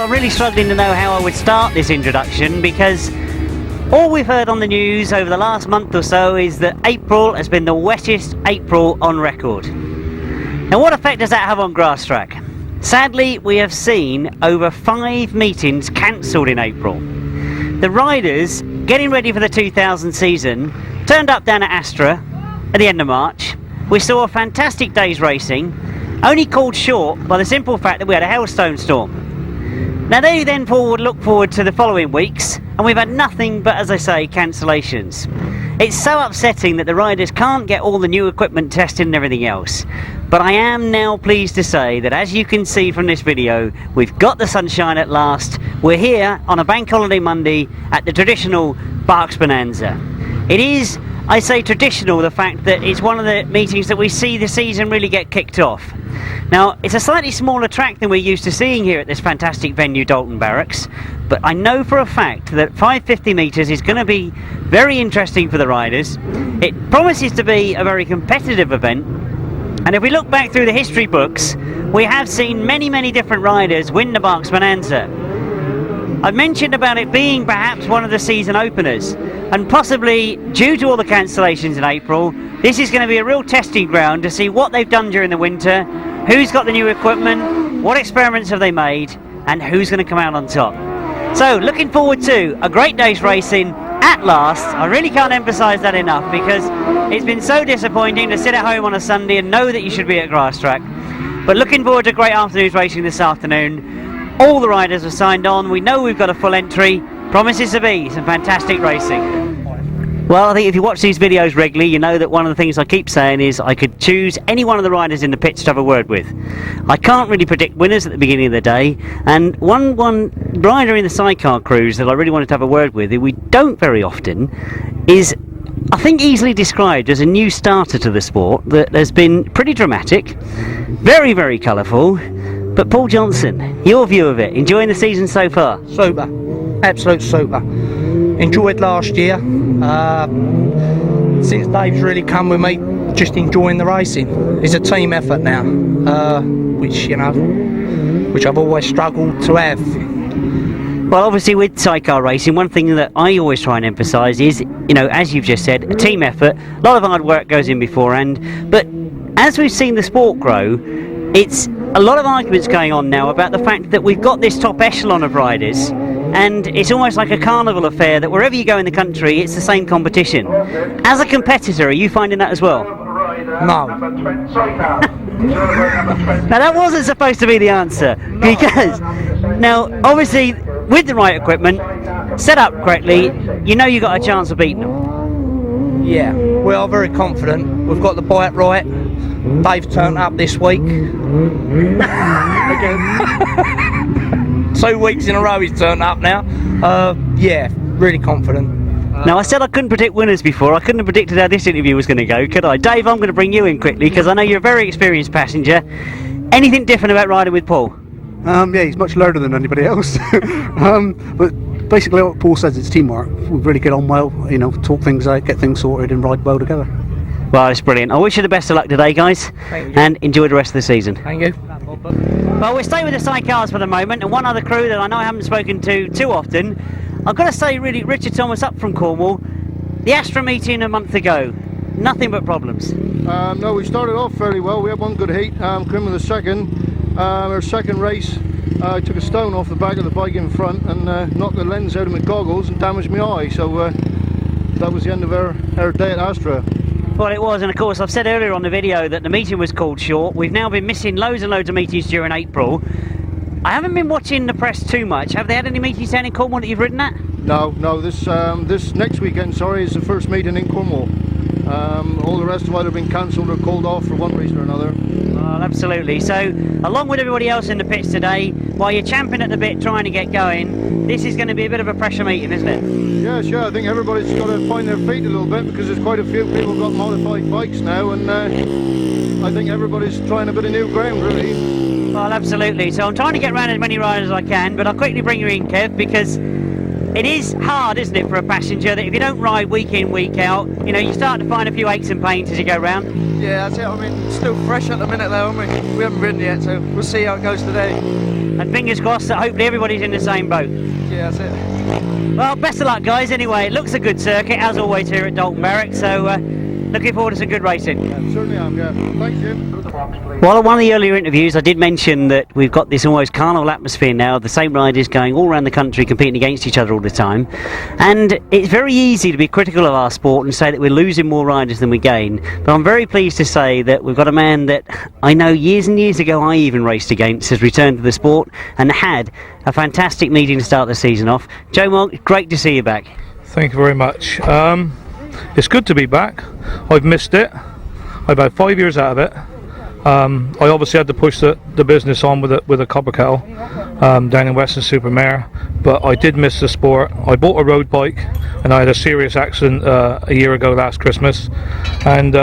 I'm really struggling to know how I would start this introduction, because all we've heard on the news over the last month or so is that April has been the wettest April on record. Now, what effect does that have on Grasstrack? Sadly, we have seen over 5 meetings cancelled in April. The riders, getting ready for the 2000 season, turned up down at Astra at the end of March. We saw a fantastic day's racing, only called short by the simple fact that we had a hailstone storm. Now they then look forward to the following weeks, and we've had nothing but, as I say, cancellations. It's so upsetting that the riders can't get all the new equipment tested and everything else. But I am now pleased to say that, as you can see from this video, we've got the sunshine at last. We're here on a bank holiday Monday at the traditional Berks Bonanza. It is, I say traditional, the fact that it's one of the meetings that we see the season really get kicked off. Now, it's a slightly smaller track than we're used to seeing here at this fantastic venue, Dalton Barracks, but I know for a fact that 550 metres is going to be very interesting for the riders. It promises to be a very competitive event, and if we look back through the history books, we have seen many different riders win the Berks Bonanza. I've mentioned about it being perhaps one of the season openers, and possibly due to all the cancellations in April, this is going to be a real testing ground to see what they've done during the winter, who's got the new equipment, what experiments have they made, and who's going to come out on top. So, looking forward to a great day's racing at last. I really can't emphasise that enough, because it's been so disappointing to sit at home on a Sunday and know that you should be at Grasstrack. But looking forward to a great afternoon's racing this afternoon. All the riders have signed on. We know we've got a full entry. Promises to be some fantastic racing. Well, I think if you watch these videos regularly, you know that one of the things I keep saying is I could choose any one of the riders in the pits to have a word with. I can't really predict winners at the beginning of the day, and one rider in the sidecar crews that I really wanted to have a word with, who we don't very often, is, I think, easily described as a new starter to the sport that has been pretty dramatic, very colourful. But Paul Johnson, your view of it, enjoying the season so far? Super, absolute super. Enjoyed last year. Since Dave's really come with me, just enjoying the racing. It's a team effort now, which I've always struggled to have. Well, obviously with sidecar racing, one thing that I always try and emphasise is, as you've just said, a team effort. A lot of hard work goes in beforehand, but as we've seen the sport grow, it's a lot of arguments going on now about the fact that we've got this top echelon of riders, and it's almost like a carnival affair that wherever you go in the country, it's the same competition. As a competitor, are you finding that as well? No. Now that wasn't supposed to be the answer, because now obviously with the right equipment, set up correctly, you know you've got a chance of beating them. Yeah, we are very confident. We've got the bike right. Dave turned up this week. Again. 2 weeks in a row he's turned up now. Yeah, really confident. Now, I said I couldn't predict winners before. I couldn't have predicted how this interview was going to go, could I? Dave, I'm going to bring you in quickly, because I know you're a very experienced passenger. Anything different about riding with Paul? Yeah, he's much louder than anybody else. But basically what Paul says, it's teamwork. We really get on well, talk things out, get things sorted and ride well together. Well, it's brilliant. I wish you the best of luck today, guys, and enjoy the rest of the season. Thank you. Well, we'll stay with the sidecars for the moment, and one other crew that I know I haven't spoken to too often. I've got to say, really, Richard Thomas up from Cornwall. The Astra meeting a month ago, nothing but problems. No, we started off fairly well. We had one good heat, came with a second. Our second race, I took a stone off the back of the bike in front and knocked the lens out of my goggles and damaged my eye. So that was the end of our day at Astra. Well, it was, and of course I've said earlier on the video that the meeting was called short. We've now been missing loads and loads of meetings during April. I haven't been watching the press too much. Have they had any meetings down in Cornwall that you've ridden at? No, this next weekend, is the first meeting in Cornwall. All the rest have either been cancelled or called off for one reason or another. Well, absolutely. So, along with everybody else in the pits today, while you're champing at the bit trying to get going, this is going to be a bit of a pressure meeting, isn't it? Yeah, sure. I think everybody's got to find their feet a little bit, because there's quite a few people got modified bikes now, and I think everybody's trying a bit of new ground, really. Well, absolutely. So I'm trying to get around as many riders as I can, but I'll quickly bring you in, Kev, because It is hard, isn't it, for a passenger that if you don't ride week in, week out, you know, you start to find a few aches and pains as you go round. Yeah, that's it. I mean, still fresh at the minute though, aren't we? We haven't ridden yet, so we'll see how it goes today. And fingers crossed that hopefully everybody's in the same boat. Yeah, that's it. Well, best of luck, guys. Anyway, it looks a good circuit, as always, here at Dalton Barracks, so looking forward to some good racing. Yeah, certainly am, yeah. Thanks, Jim. Well, in one of the earlier interviews, I did mention that we've got this almost carnival atmosphere now of the same riders going all around the country competing against each other all the time. And it's very easy to be critical of our sport and say that we're losing more riders than we gain. But I'm very pleased to say that we've got a man that I know years and years ago I even raced against has returned to the sport and had a fantastic meeting to start the season off. Joe Monk, great to see you back. Thank you very much. It's good to be back. I've missed it. I've had 5 years out of it. I obviously had to push the business on with a copper kettle down in Weston-super-Mare, but I did miss the sport. I bought a road bike and I had a serious accident a year ago last Christmas, and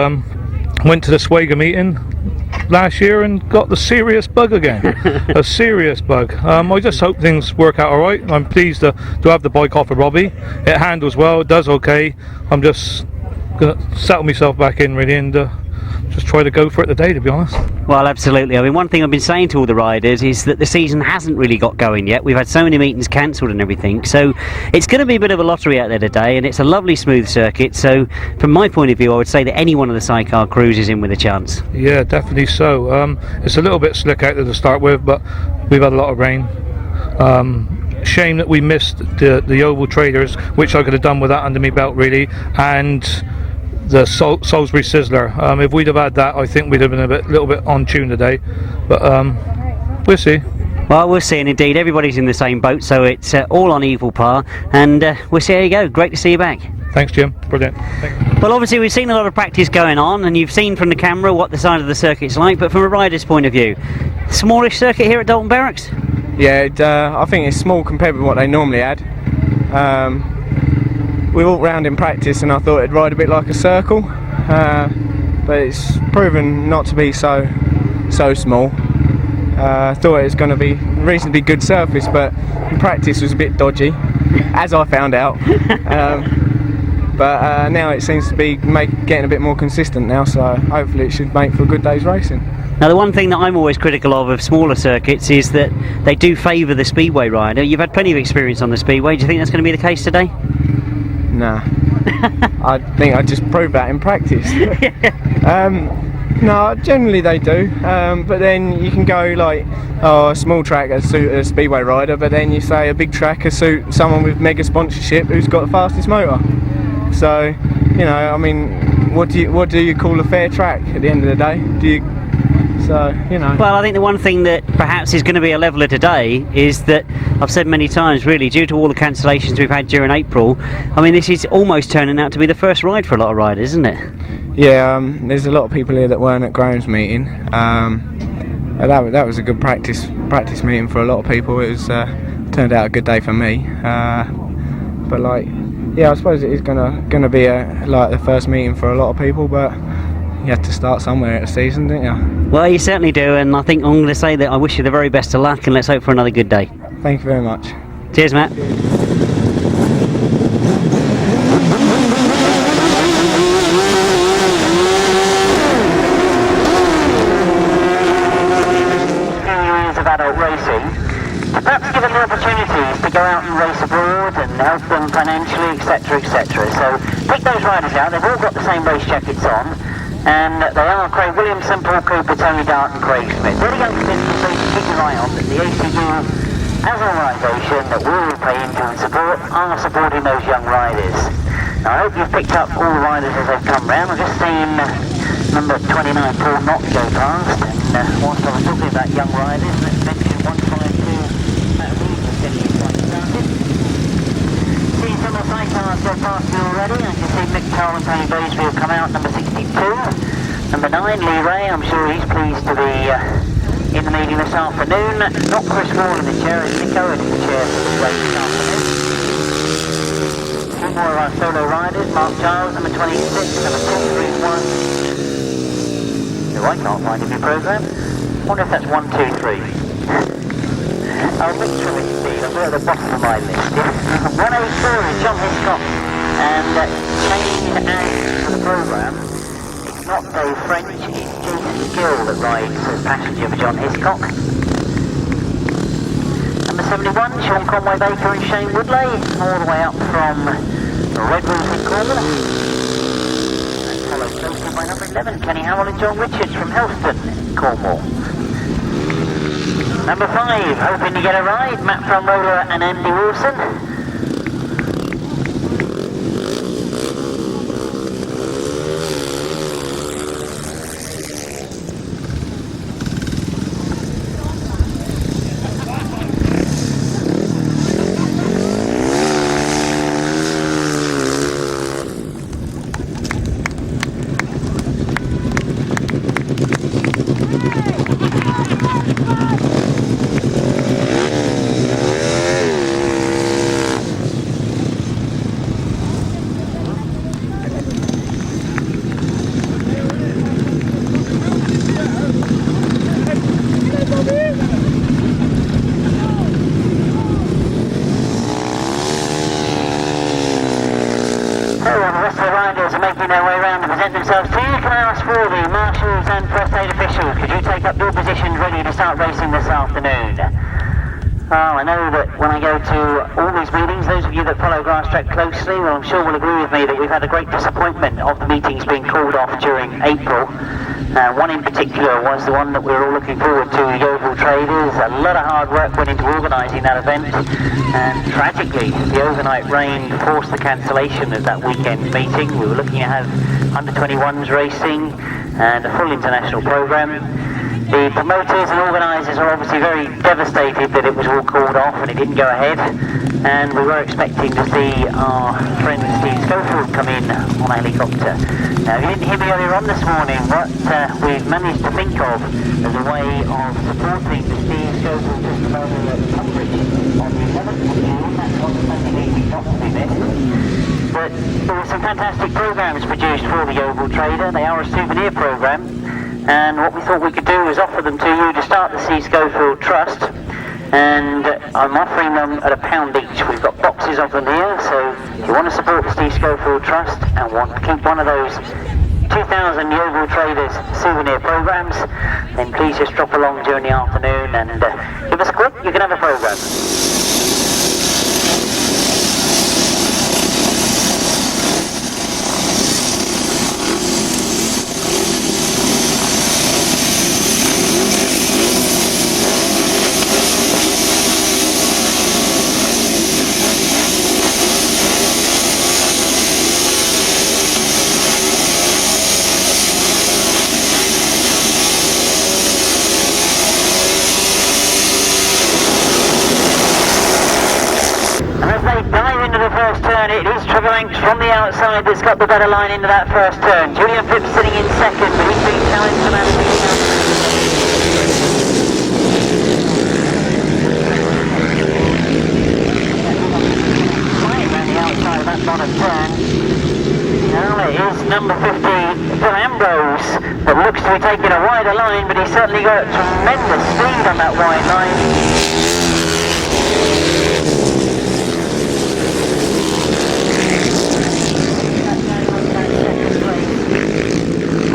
went to the Swagger meeting last year and got the serious bug again. A serious bug. I just hope things work out alright. I'm pleased to have the bike off of Robbie. It handles well, it does okay. I'm just going to settle myself back in really and just try to go for it today, to be honest. Well, absolutely. I mean, one thing I've been saying to all the riders is that the season hasn't really got going yet. We've had so many meetings cancelled and everything, so it's going to be a bit of a lottery out there today, and it's a lovely smooth circuit. So from my point of view, I would say that any one of the sidecar crews is in with a chance. Yeah, definitely so. It's a little bit slick out there to start with, but we've had a lot of rain. Shame that we missed the Oval Traders, which I could have done with that under my belt really, and the Salisbury Sizzler. If we'd have had that, I think we'd have been a little bit on tune today, but we'll see. Well, we'll see, and indeed everybody's in the same boat, so it's all on equal par, and we'll see how you go. Great to see you back. Thanks, Jim. Brilliant. Thanks. Well, obviously we've seen a lot of practice going on, and you've seen from the camera what the side of the circuit's like, but from a rider's point of view, smallish circuit here at Dalton Barracks? Yeah, I think it's small compared with what they normally had. We walked round in practice and I thought it'd ride a bit like a circle, but it's proven not to be so small. Thought it was going to be a reasonably good surface, but in practice was a bit dodgy, as I found out. But now it seems to be getting a bit more consistent now, so hopefully it should make for a good day's racing. Now, the one thing that I'm always critical of smaller circuits is that they do favour the speedway rider. You've had plenty of experience on the speedway. Do you think that's going to be the case today? Nah. I think I just proved that in practice. No, generally they do, but then you can go like, a small track that suit a speedway rider, but then you say a big track will suit someone with mega sponsorship who's got the fastest motor. So, you know, I mean, what do you call a fair track at the end of the day? So, you know. Well, I think the one thing that perhaps is going to be a leveller today is that, I've said many times really, due to all the cancellations we've had during April, I mean, this is almost turning out to be the first ride for a lot of riders, isn't it? Yeah, there's a lot of people here that weren't at Graham's meeting. That was a good practice meeting for a lot of people. It was turned out a good day for me. But like, yeah, I suppose it is gonna be like the first meeting for a lot of people, but you have to start somewhere at the season, don't you? Well, you certainly do, and I think I'm going to say that I wish you the very best of luck, and let's hope for another good day. Thank you very much. Cheers, Matt. Of adult racing, perhaps given the opportunities to go out and race abroad and help them financially, etc., etc. So pick those riders out. They've all got the same race jackets on, and they are Craig Williamson, Paul Cooper, Tony Dart and Craig Smith. Really young business, so you can keep your eye on that the ACU as an organisation that we all pay into and support are supporting those young riders. Now I hope you've picked up all the riders as they've come round. I've just seen number 29 Paul Knott go past, and whilst I was talking about young riders, let's mention 152 Matt Reed was getting quite started. Seen some of the sidecars go past you already. I can see Mick Carl and Tony Baisby have come out, number 62. Number 9 Lee Ray, I'm sure he's pleased to be in the meeting this afternoon. Not Chris Wall in the chair, it's Nick Owen in the chair for this race this afternoon. Two more of our solo riders, Mark Giles, number 26, number 231. No, I can't find him in your programme. I wonder if that's 1, 2, 3. Oh, literally indeed, I'm at the bottom of my list. 184 is John Hiscock, and changed as for the programme. It's not Dave French, it's Jason Gill that rides as passenger for John Hiscock. Number 71, Sean Conway Baker and Shane Woodley, all the way up from Redwoods in Cornwall. And followed closely by number 11, Kenny Howell and John Richards from Helston, Cornwall. Number 5, hoping to get a ride, Matt Fromroller and Andy Wilson. Making their way around to present themselves to you. Can I ask for the marshals and first aid officials, could you take up your positions ready to start racing this afternoon? Oh, I know that when I go to all these meetings, those of you that follow Grasstrack closely, well, I'm sure will agree with me that we've had a great disappointment of the meetings being called off during April. One in particular was the one that we were all looking forward to, the Yeovil Traders. A lot of hard work went into organising that event, and tragically, the overnight rain forced the cancellation of that weekend meeting. We were looking to have under-21s racing and a full international programme. The promoters and organisers are obviously very devastated that it was all called off and it didn't go ahead, and we were expecting to see our friend Steve Schofield come in on a helicopter. Now, if you didn't hear me earlier on this morning, what we've managed to think of as a way of supporting Steve Schofield testimonial coverage on the 11th of June, that's on the Sunday meeting not to be missed. But there were some fantastic programmes produced for the Yeovil Trader. They are a souvenir programme. And what we thought we could do was offer them to you to start the C. Schofield Trust, and I'm offering them at £1 each. We've got boxes of them here, so if you want to support the Steve Schofield Trust and want to keep one of those 2000 Yeovil Traders souvenir programmes, then please just drop along during the afternoon and give us a click, you can have a programme. It is Trevor Banks from the outside that's got the better line into that first turn. Julian Phipps sitting in second, but he's being challenged from Andy. Right around the outside of that bottom turn. Now it is number 50, Phil Ambrose, that looks to be taking a wider line, but he's certainly got tremendous speed on that wide line.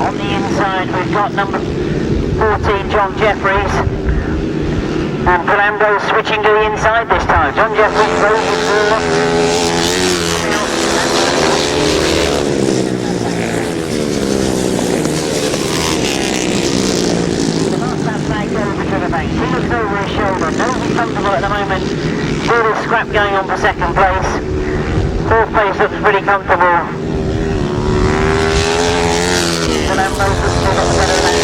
On the inside we've got number 14, John Jeffries, and Phil Ambrose switching to the inside this time. John Jeffries goes forward. He looks over his shoulder, knows he's comfortable at the moment. Still a scrap going on for second place. Fourth place looks pretty comfortable. And Ambrose has still got the better of that.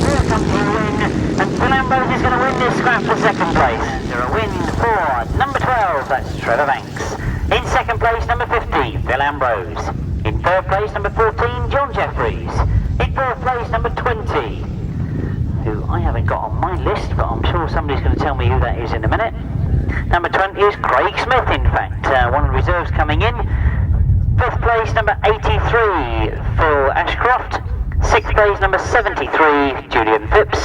Here comes the win, and Phil Ambrose is going to win this scrap for second place. There a win for number 12, that's Trevor Banks. In second place, number 50, Phil Ambrose. In third place, number 14, John Jeffries. In fourth place, number 20, who I haven't got on my list, but I'm sure somebody's going to tell me who that is in a minute. Number 20 is Craig Smith, in fact, one of the reserves coming in. Fifth place, number 83, Phil Ashcroft. 6th place number 73, Julian Phipps.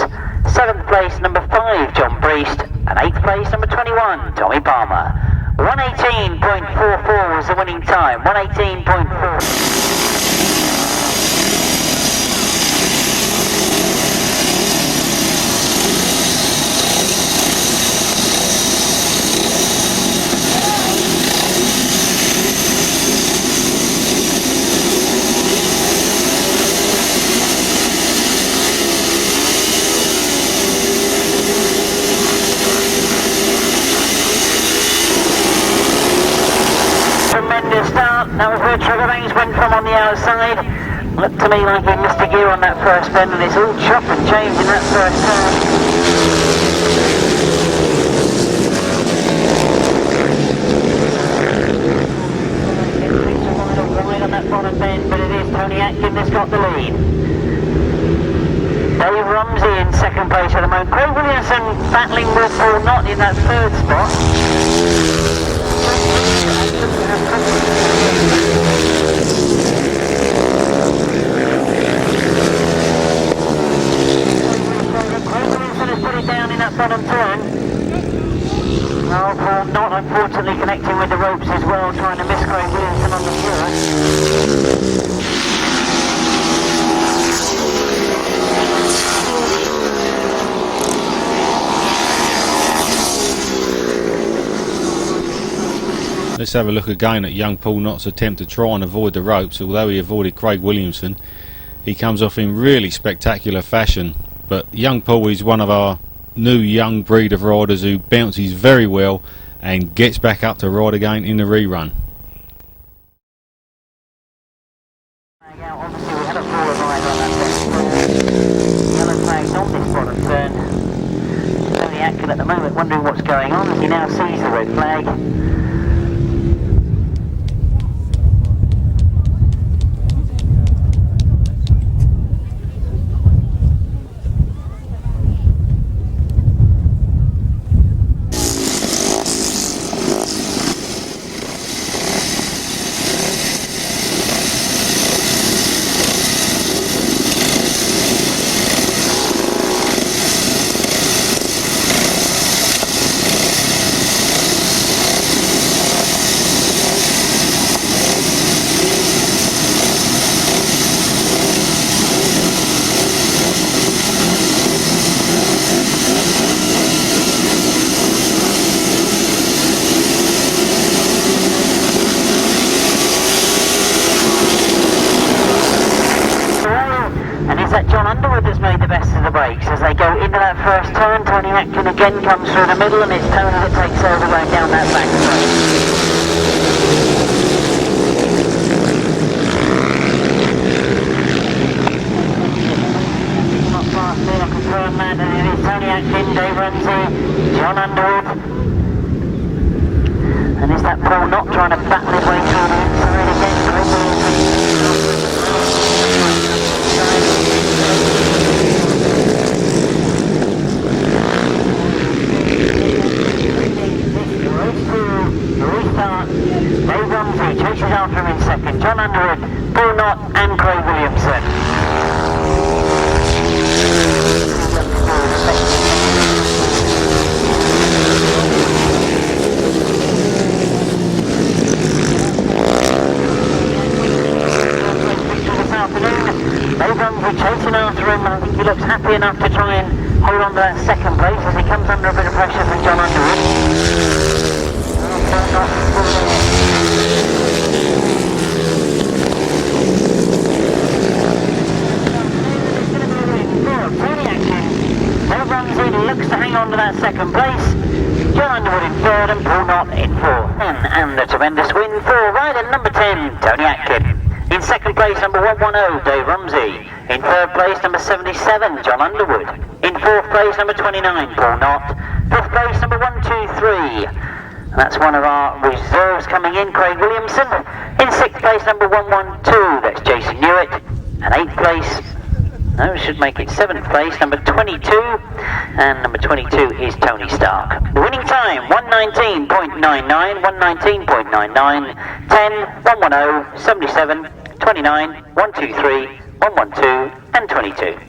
7th place number 5, John Priest. And 8th place number 21, Tommy Palmer. 118.44 was the winning time. 118.4. Tremendous start. That was where Trevor Banks went from on the outside. Looked to me like he missed a gear on that first bend, and it's all chop and change in that first turn. Wide on that bottom bend, but it is Tony Atkin that's got the lead. Dave Rumsey in second place at the moment. Craig Williamson battling with Paul Knott in that third spot. Bottom turn. Oh, Paul not unfortunately connecting with the ropes as well, trying to miss Craig Williamson on the viewer. Let's have a look again at young Paul Knott's attempt to try and avoid the ropes. Although he avoided Craig Williamson, he comes off in really spectacular fashion. But young Paul is one of our new young breed of riders who bounces very well and gets back up to ride again in the rerun. Obviously we had a forward line on that yellow flags on this bottom turn. Tony Atkin at the moment wondering what's going on as he now sees the red flag. As they go into that first turn, Tony Atkin again comes through the middle, and it's Tony that takes over going down that back straight. Not fast in, I confirm that, and it is Tony Atkin, Dave Ramsey, John Underwood. And is that Paul Knott trying to battle his way through the inside again? Dave Rumsey chases after him in second, John Underwood, Paul Knott and Craig Williamson. Dave Rumsey chasing after him, and I think he looks happy enough to try and hold on to that second place as he comes under a bit of pressure from John Underwood. Dave Rumsey looks to hang on to that second place. John Underwood in third and Paul Knott in fourth. And a tremendous win for rider number 10, Tony Atkin. In second place, number 110, Dave Rumsey. In third place, number 77, John Underwood. In fourth place, number 29, Paul Knott. Fifth place, number 123. And that's one of our reserves coming in, Craig Williamson. In sixth place, number 112, that's Jason Newitt. And eighth place, no, should make it seventh place, number 22. And number 22 is Tony Stark. The winning time, 119.99, 119.99, 10, 110, 77, 29, 123, 112, and 22.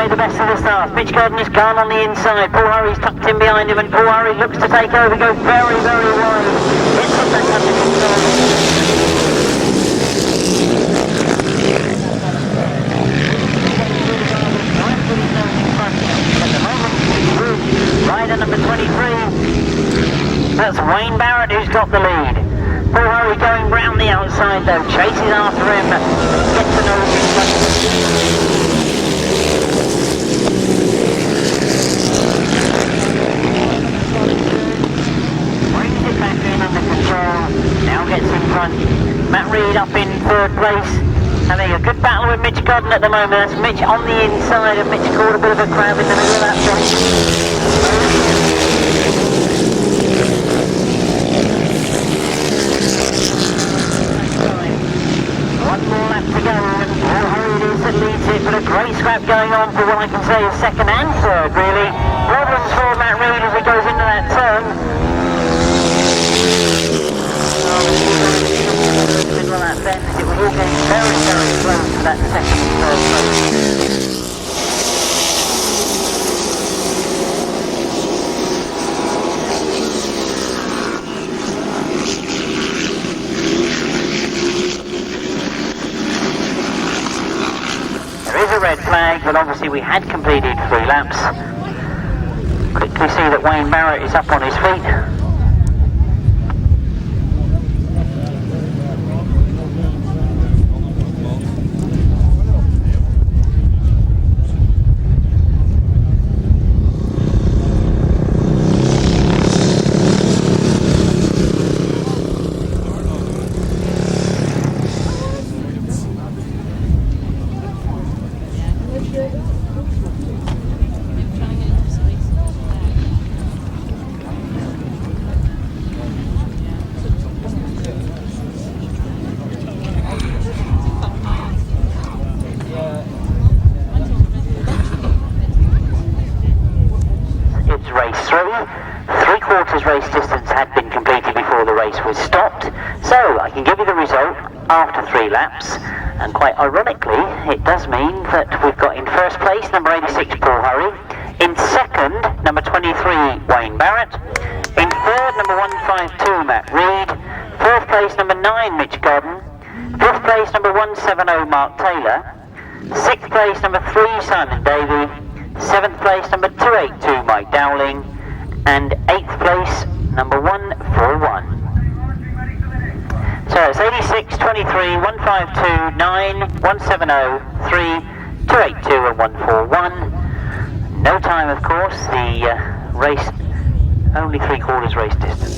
The best of the start. Mitch Gordon has gone on the inside. Paul Hurry's tucked in behind him, and Paul Hurry looks to take over. Goes very, very wide. It's the back under control. Rider number 23. That's Wayne Barrett who's got the lead. Paul Hurry going round the outside though. Chases after him. Gets an over. Now gets in front. Matt Reed up in third place. Having a good battle with Mitch Godden at the moment. That's Mitch on the inside, and Mitch caught a bit of a crab in the middle of that point. One more lap to go, and Paul Hurry it is that leads it, but a great scrap going on for what I can say is second and third, really. Problems for Matt Reed as he goes into that turn. Middle of that bend, it was all getting very, very close to that second and third place. There is a red flag, but obviously we had completed 3 laps. Quickly see that Wayne Barrett is up on his feet. Race distance had been completed before the race was stopped, so I can give you the result after 3 laps, and quite ironically it does mean that we've got in first place number 86 Paul Hurry, in second number 23 Wayne Barrett, in third number 152 Matt Reed, fourth place number 9 Mitch Godden, fifth place number 170 Mark Taylor, sixth place number 3 Simon Davey, seventh place number 282 Mike Dowling, and 8th place, number 141. So it's 86, 23, 152, 9, 170, 3, 282 and 141. No time, of course, the race, only 3/4 race distance.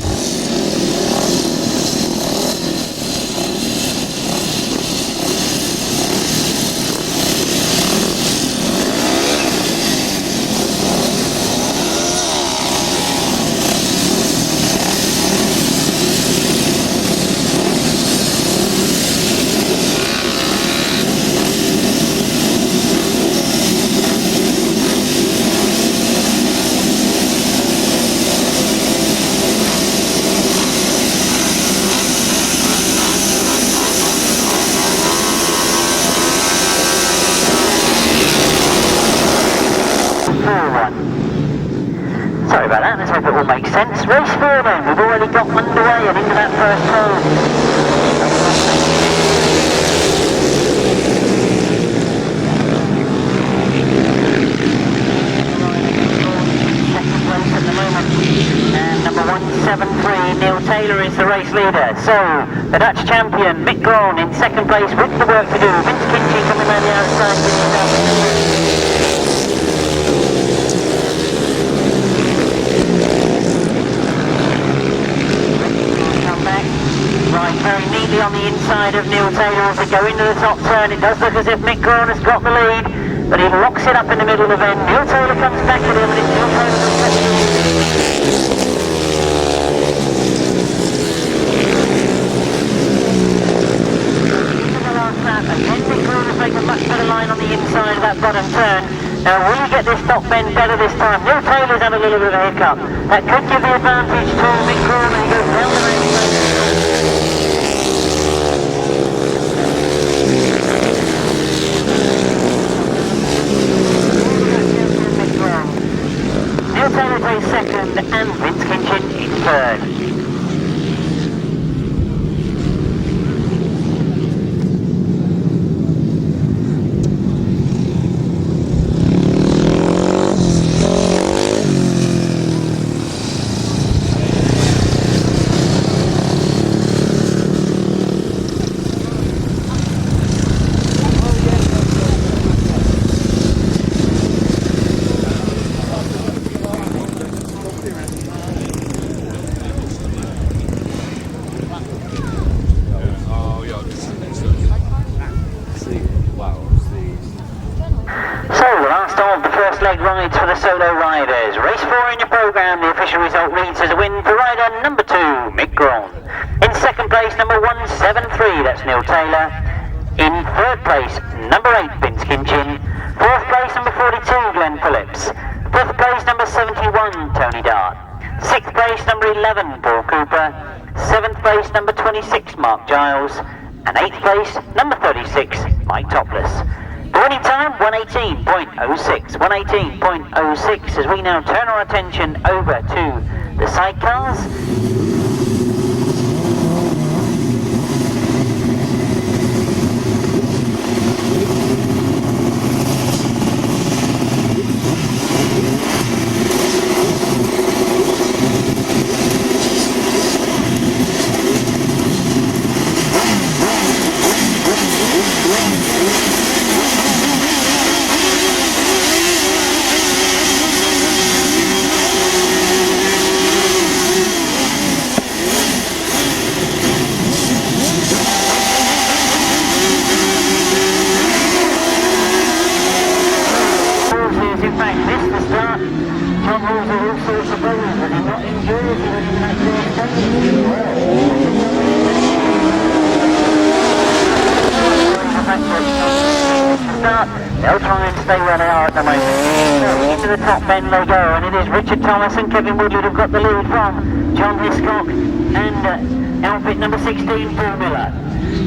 Sorry about that, let's hope it all makes sense. Race 4 then, we've already got underway and into that first turn. Second place at the moment, and number 173 Neil Taylor is the race leader. So, the Dutch champion Mick Groen in second place with the work to do. Vince Kinchy coming around the outside. of Neil Taylor as they go into the top turn. It does look as if Mick Gorn has got the lead, but he locks it up in the middle of the bend. Neil Taylor comes back at him, and it's Neil Taylor that's again, Mick Gorn has taken a much better line on the inside of that bottom turn. Now, will he get this top bend better this time? Neil Taylor's had a little bit of a hiccup. That could give the advantage to Mick Gorn, and he goes down the main straight. Neil Taylor takes second, and Vince Kinchin in third. Rides for the solo riders. Race 4 in your programme. The official result reads as a win for rider number 2, Mick Gorn. In second place, number 173, that's Neil Taylor. In third place, number 8, Vince Kinchin. Fourth place, number 42, Glenn Phillips. Fifth place, number 71, Tony Dart. Sixth place, number 11, Paul Cooper. Seventh place, number 26, Mark Giles. And eighth place, number 36, Mike Topless. The winning time, 118.06. 118.06 as we now turn our attention over to the sidecars. They'll try and stay where they are at the moment. So into the top bend they go, and it is Richard Thomas and Kevin Woodley who've got the lead from John Hiscock and outfit number 16, Paul Miller.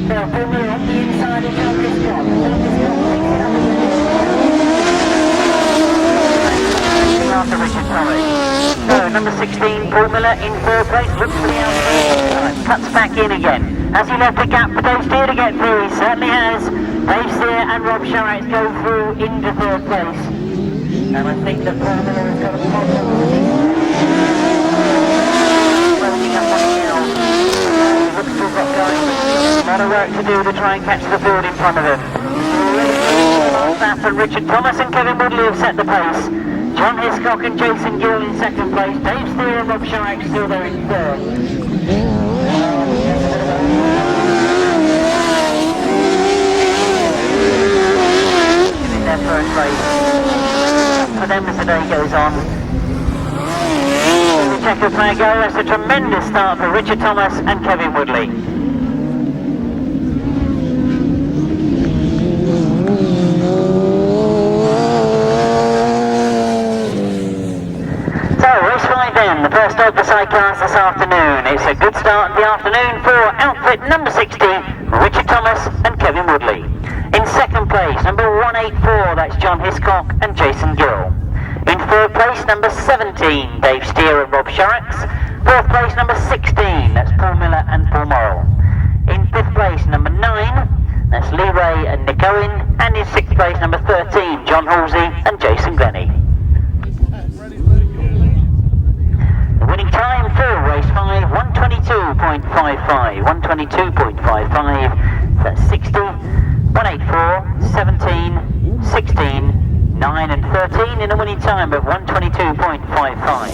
So Paul Miller on the inside of John Hiscock. John Hiscock picks it up after Richard Thomas. So number 16, Paul Miller in third place, looks for the outside, cuts back in again. Has he left a gap for Dave Steer to get through? He certainly has. Dave Steer and Rob Sharrax go through into third place. And I think that Paul Miller has got a problem. Closing up on the hill. He looks to have got going. A lot of work to do to try and catch the field in front of him. And Richard Thomas and Kevin Woodley have set the pace. John Hiscock and Jason Gill in second place. Dave Steer and Rob Sharrax still there in third. In their first race. For them as the day goes on. The checker flag go. That's a tremendous start for Richard Thomas and Kevin Woodley. Then, the first of the sidecars this afternoon. It's a good start in the afternoon for outfit number 60, Richard Thomas and Kevin Woodley. In second place, number 184, that's John Hiscock and Jason Gill. In third place, number 17, Dave Steer and Rob Sharrax. Fourth place, number 16, that's Paul Miller and Paul Morrill. In fifth place, number 9, that's Lee Ray and Nick Owen. And in sixth place, number 13, John Halsey and Jason Glennie. Winning time for race 5, 122.55. 122.55. That's 60, 184, 17, 16, 9 and 13 in a winning time of 122.55.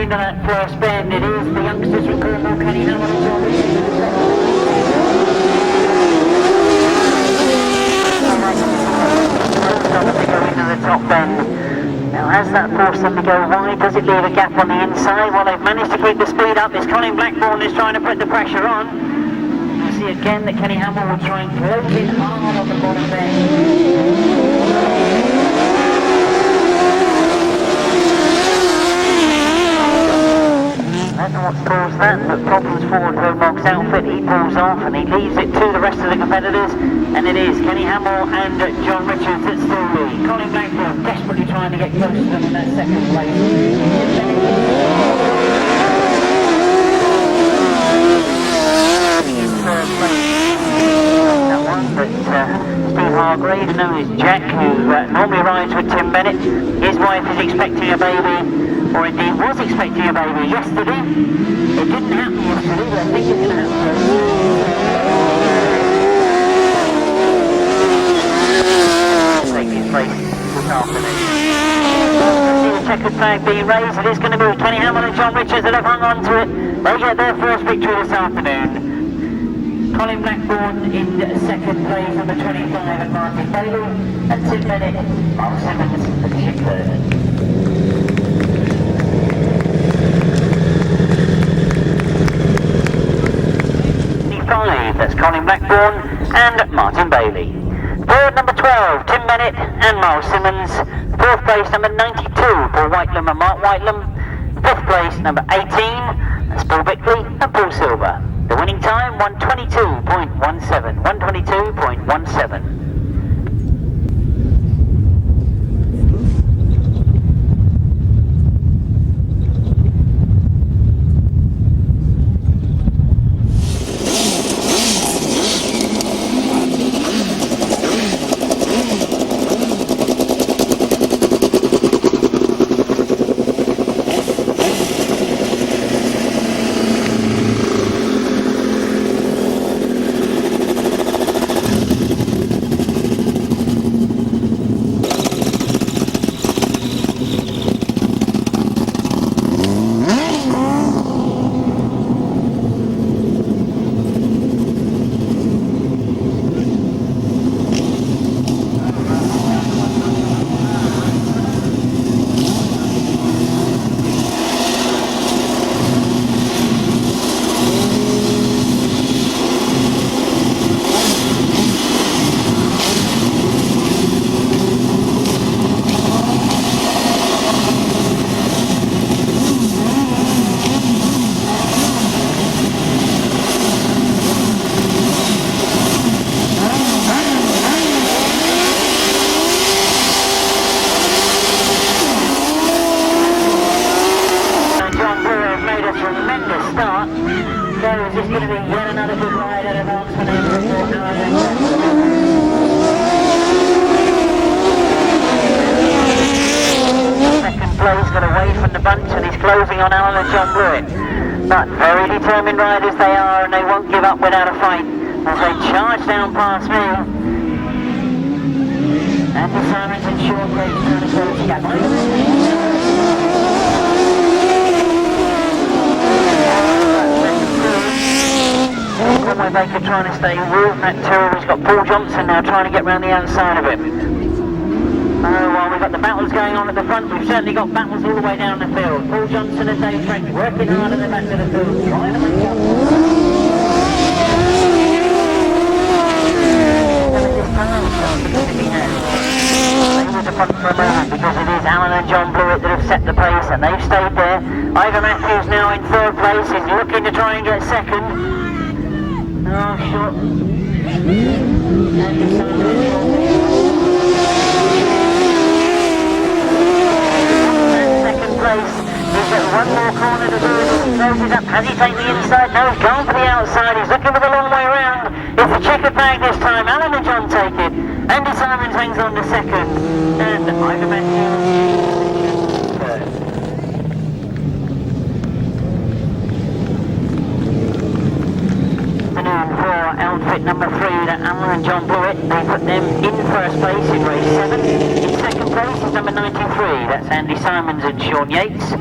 into that first bend. It is the youngsters from Cornwall, Kenny Hamilton and John to go into the top bend. Now as that forces them to go wide, does it leave a gap on the inside? Well, they've managed to keep the speed up. It's Colin Blackburn is trying to put the pressure on. You see again that Kenny Hamilton will try and close in hard on the bottom bend. I don't know what's caused that, but problems forward for Mog's outfit. He pulls off and he leaves it to the rest of the competitors, and it is Kenny Hamill and John Richards that still lead. Colin Blackburn desperately trying to get close to them in that second place. Third place. That one, but Steve Hargrave, known as Jack, who normally rides with Tim Bennett, his wife is expecting a baby. Or indeed was expecting a baby yesterday. It didn't happen yesterday, but I think it's going to happen. Take his place this afternoon. See the checkered flag being raised. It is going to be Kenny Hamilton and John Richards that have hung on to it. They get their first victory this afternoon. Colin Blackburn in second place, number 25, and Martin Bailey, and Tim Bennett, Mark Simmons, finishing third. That's Colin Blackburn and Martin Bailey. Third, number 12, Tim Bennett and Miles Simmons. Fourth place, number 92, Paul Whitelam and Mark Whitelam. Fifth place, number 18, that's Paul Bickley and Paul Silver. The winning time, 122.17. 122.17. But very determined riders they are, and they won't give up without a fight as they charge down past me. Andy Simons and Sean Grace trying to close the gap. Conway Baker trying to stay with that tour. He's got Paul Johnson now trying to get round the outside of him. While we've got the battles going on at the front, we've certainly got battles all the way down the field. Paul Johnson and Dave Frank working hard at the back of the field, trying to make up. Stay with the front for a moment because it is Alan and John Blewett that have set the pace and they've stayed there. Ivor Matthews now in third place, he's looking to try and get second. Oh, short. He's got one more corner to do. He closes up. Has he taken the inside? No, he's gone for the outside. He's looking for the long way round. It's a checkered flag this time. Alan and John take it. Andy Simons hangs on to second. And Ivor Matthews third. For outfit number 3, that Alan and John Blewett, they put them in first place in race 7. In second place is number 93, that's Andy Simons and Sean Yates.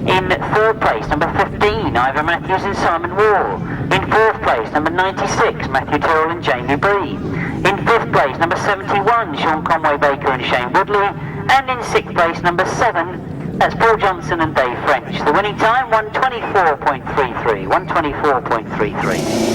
In third place, number 15, Ivor Matthews and Simon Wall. In fourth place, number 96, Matthew Tyrrell and Jamie Bree. In fifth place, number 71, Sean Conway Baker and Shane Woodley. And in sixth place, number 7, that's Paul Johnson and Dave French. The winning time, 1:24.33. 1:24.33.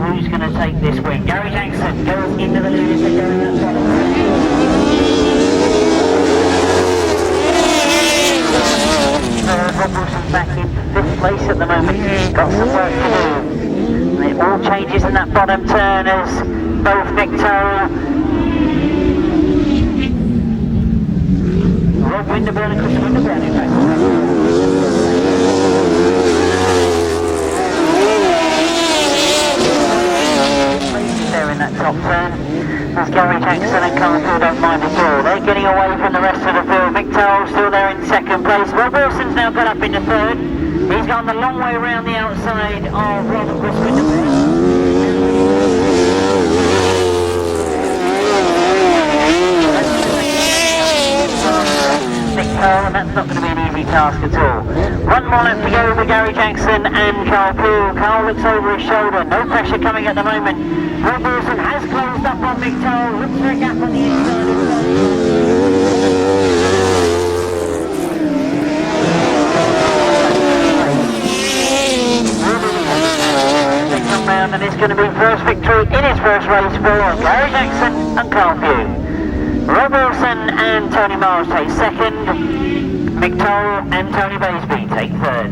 Who's going to take this win? Gary Jackson goes into the lead as they go in that bottom. Rob Wilson's back in fifth place at the moment. He's got some work to do. And it all changes in that bottom turn as both Victoria, Rob Winterburn and Chris Winterburn in fact. There in that top turn, as Gary Jackson and Carter don't mind at all. They're getting away from the rest of the field. Mick Tyrrell still there in second place. Rob Wilson's now got up into third. He's gone the long way around the outside of Rob and Chris Winterburn. Mick Tyrrell, and that's not going to be an easy task at all. One more lap to go for Gary Jackson and Carl Poole. Carl looks over his shoulder, no pressure coming at the moment. Rob Wilson has closed up on Mick Tyrrell, looks for a gap on the inside of the they come round and it's going to be first victory in his first race for Gary Jackson and Carl Poole. Rob Wilson and Tony Miles take second. Mick Tyrrell and Tony Baisby take third.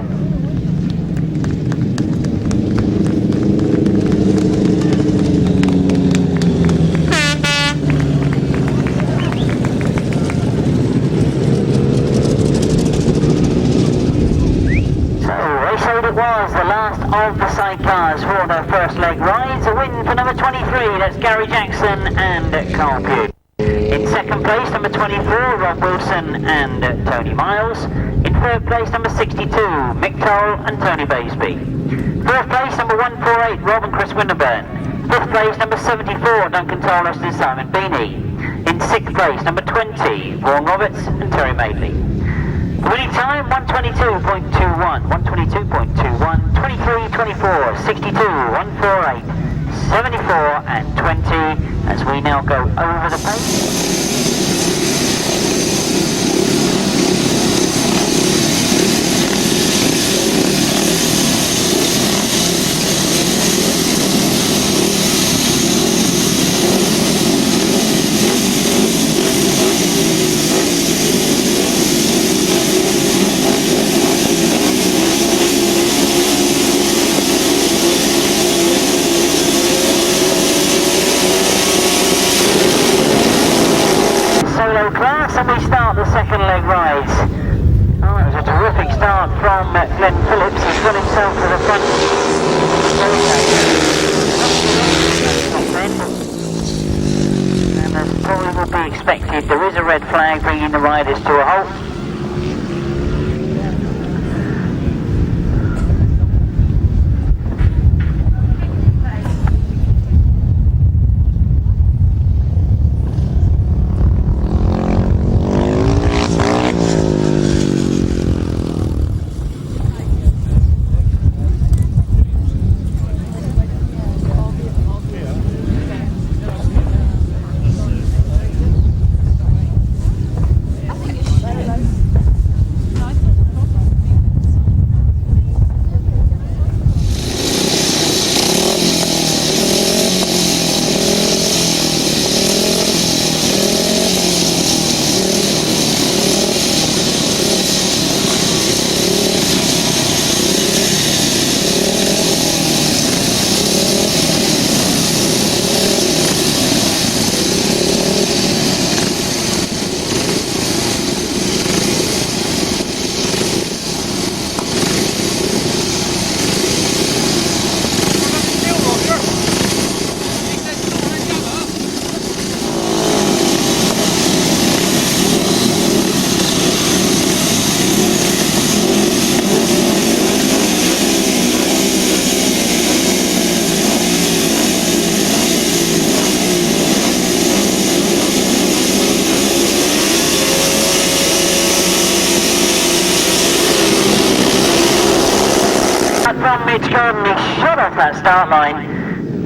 It was the last of the sidecars for their first leg rides. A win for number 23, that's Gary Jackson and Carl Poole. In second place, number 24, Rob Wilson and Tony Miles. In third place, number 62, Mick Tyrrell and Tony Baisby. Fourth place, number 148, Rob and Chris Winterburn. Fifth place, number 74, Duncan Tolhurst and Simon Beanie. In sixth place, number 20, Vaughan Roberts and Terry Madeley. Winning time, 1:22.21, 1:22.21, 23, 24, 62, 148, 74 and 20 as we now go over the pace. from Glenn Phillips has got himself to the front. And as probably would be expected, there is a red flag bringing the riders to a halt. From Mitch Gordon, he shot off that start line.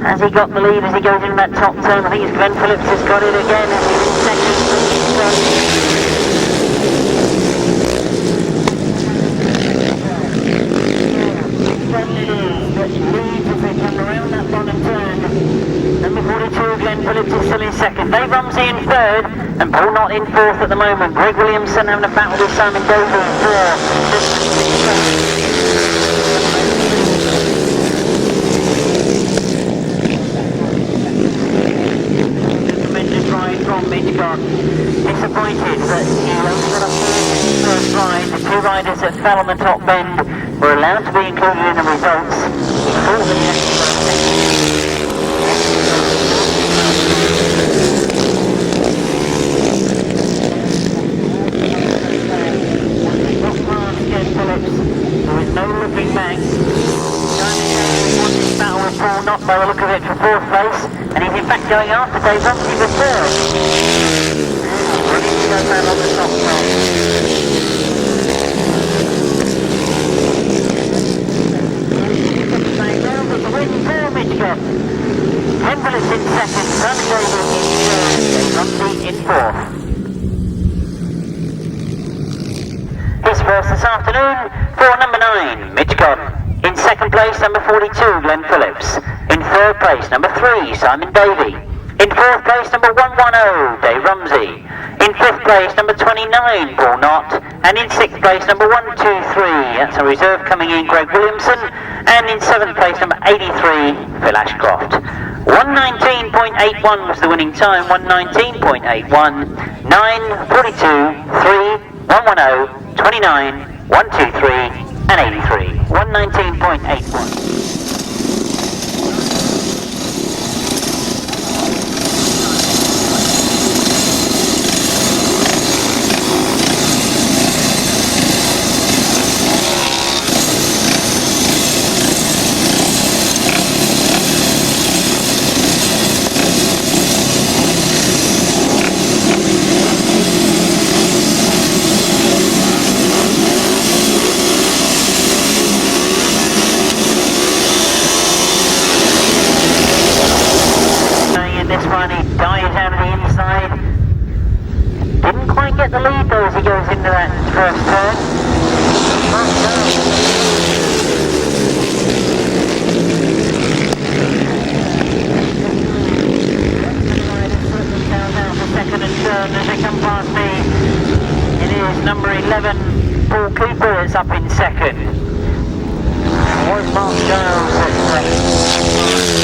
Has he got the lead as he goes in that top turn? I think it's Glenn Phillips has got it again as he's in second. But he leads as they come around that bottom turn. Number 42, Glenn Phillips is still in second. Dave Rumsey in third, and Paul Knott in fourth at the moment. Greg Williamson having a battle with Simon Dover in fourth. From Mitch Gordon. Disappointed that he only got a first ride. The two riders that fell on the top bend were allowed to be included in the results. He thought that he actually got a got past Ken Phillips. There is no looking back. This battle with Paul Knott by the look of it for fourth place, and he's in fact going after Dave Rumsey for third. Running to go down on the top side. The win for Mitch Gordon. Ken Phillips in second, Simon Dover in third, Dave Rumsey in fourth. His first this afternoon for number 9, Mitch Gordon. In second place, number 42, Glenn Phillips. In third place, number 3, Simon Davey. In fourth place, number 110, Dave Rumsey. In fifth place, number 29, Paul Knott. And in sixth place, number 123, that's a reserve coming in, Greg Williamson. And in seventh place, number 83, Phil Ashcroft. 119.81 was the winning time, 119.81. 9, 42, 3, 110, 29, 123. And 83, 119.81. Get the lead though as he goes into that first turn. Down for second and third as they come past me. It is number 11, Paul Cooper, is up in second. It was Mark Giles at third place.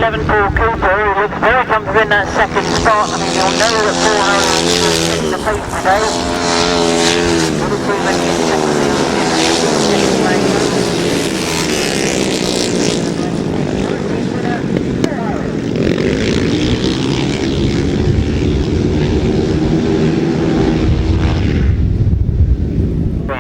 7 Paul Cooper, who looks very comfortable in that second spot. I mean, you'll know that Paul Harris is getting the pace today. Good achievement in second place.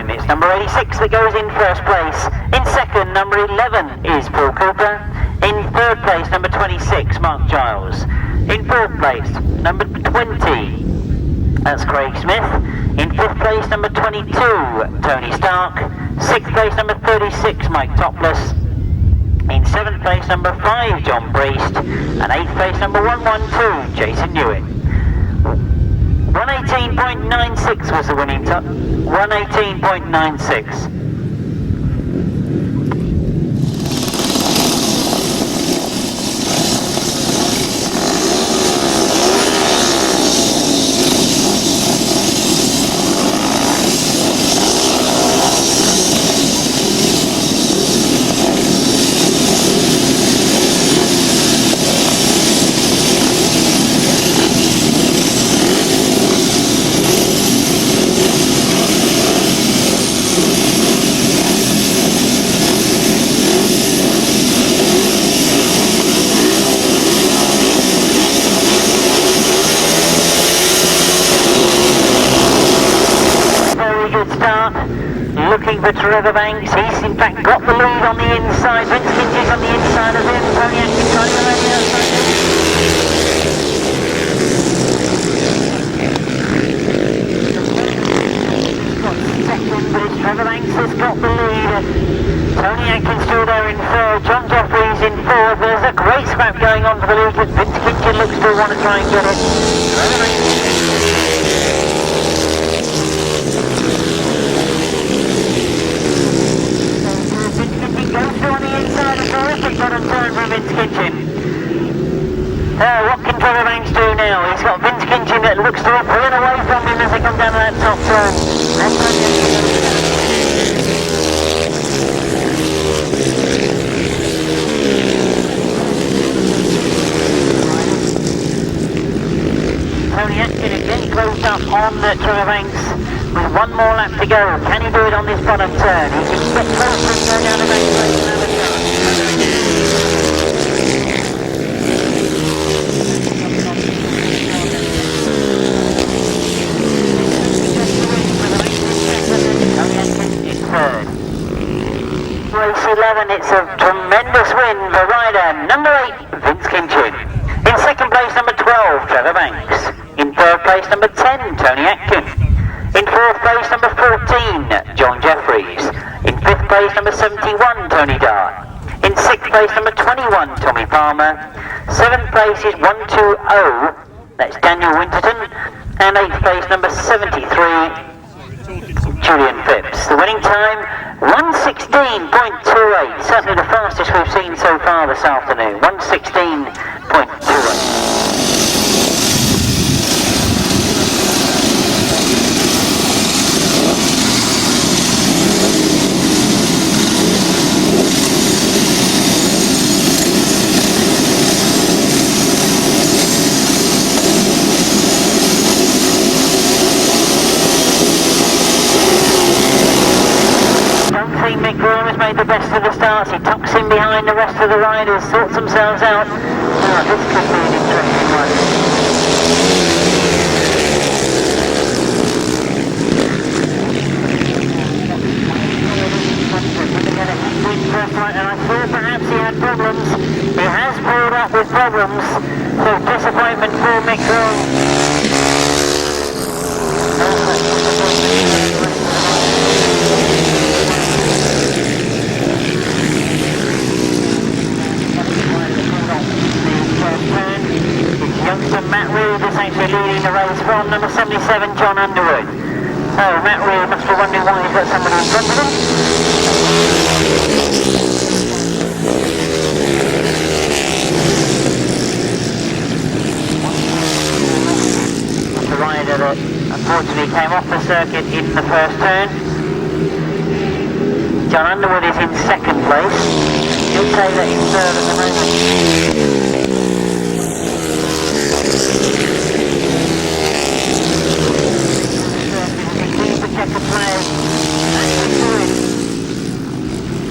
It's number 86 that goes in first place. In second, number 11 is Paul Cooper. In third place, number 26, Mark Giles. In fourth place, number 20, that's Craig Smith. In fifth place, number 22, Tony Stark. Sixth place, number 36, Mike Topless. In seventh place, number 5, John Priest. And eighth place, number 112, Jason Newitt. 118.96 was the winning time. 118.96. Looking for Trevor Banks, he's in fact got the lead on the inside. Vince Kinch's on the inside of him. Tony Atkins trying to go around the outside. Second, but it's Trevor Banks has got the lead. Tony Atkins still there in third. John Jeffries in fourth. There's a great scrap going on for the lead, but Vince Kinch looks to want to try and get it. Trevor Banks. What can Trevor Banks do now? He's got Vince Kinchin that looks to be pulling away from him as they come down to that top turn. Tony Atkins again closed up on Trevor Banks with one more lap to go. Can he do it on this bottom turn? He can get closer and go down the Banks race now. Race 11, it's a tremendous win for rider number 8, Vince Kinchin. In second place, number 12, Trevor Banks. In third place, number 10, Tony Atkin. In fourth place, number 14, John Jeffries. In fifth place, number 71, Tony Dart. In sixth place, number 21, Tommy Palmer. Seventh place is 120, that's Daniel Winterton. And eighth place, number 73, Julian Phipps. The winning time, 1:16.28. Certainly the fastest we've seen so far this afternoon. 1:16.28. Made the best of the starts. He tucks in behind the rest of the riders, sorts themselves out. Oh, this could be an interesting one. And I thought perhaps he had problems. He has pulled up with problems. So disappointment for Mick Rowe. Youngster Matt Reed is actually leading the race from number 77, John Underwood. Oh, Matt Reed must be wondering why he's got somebody in front of him. The rider that unfortunately came off the circuit in the first turn. John Underwood is in second place. He'll say that he's third at the moment.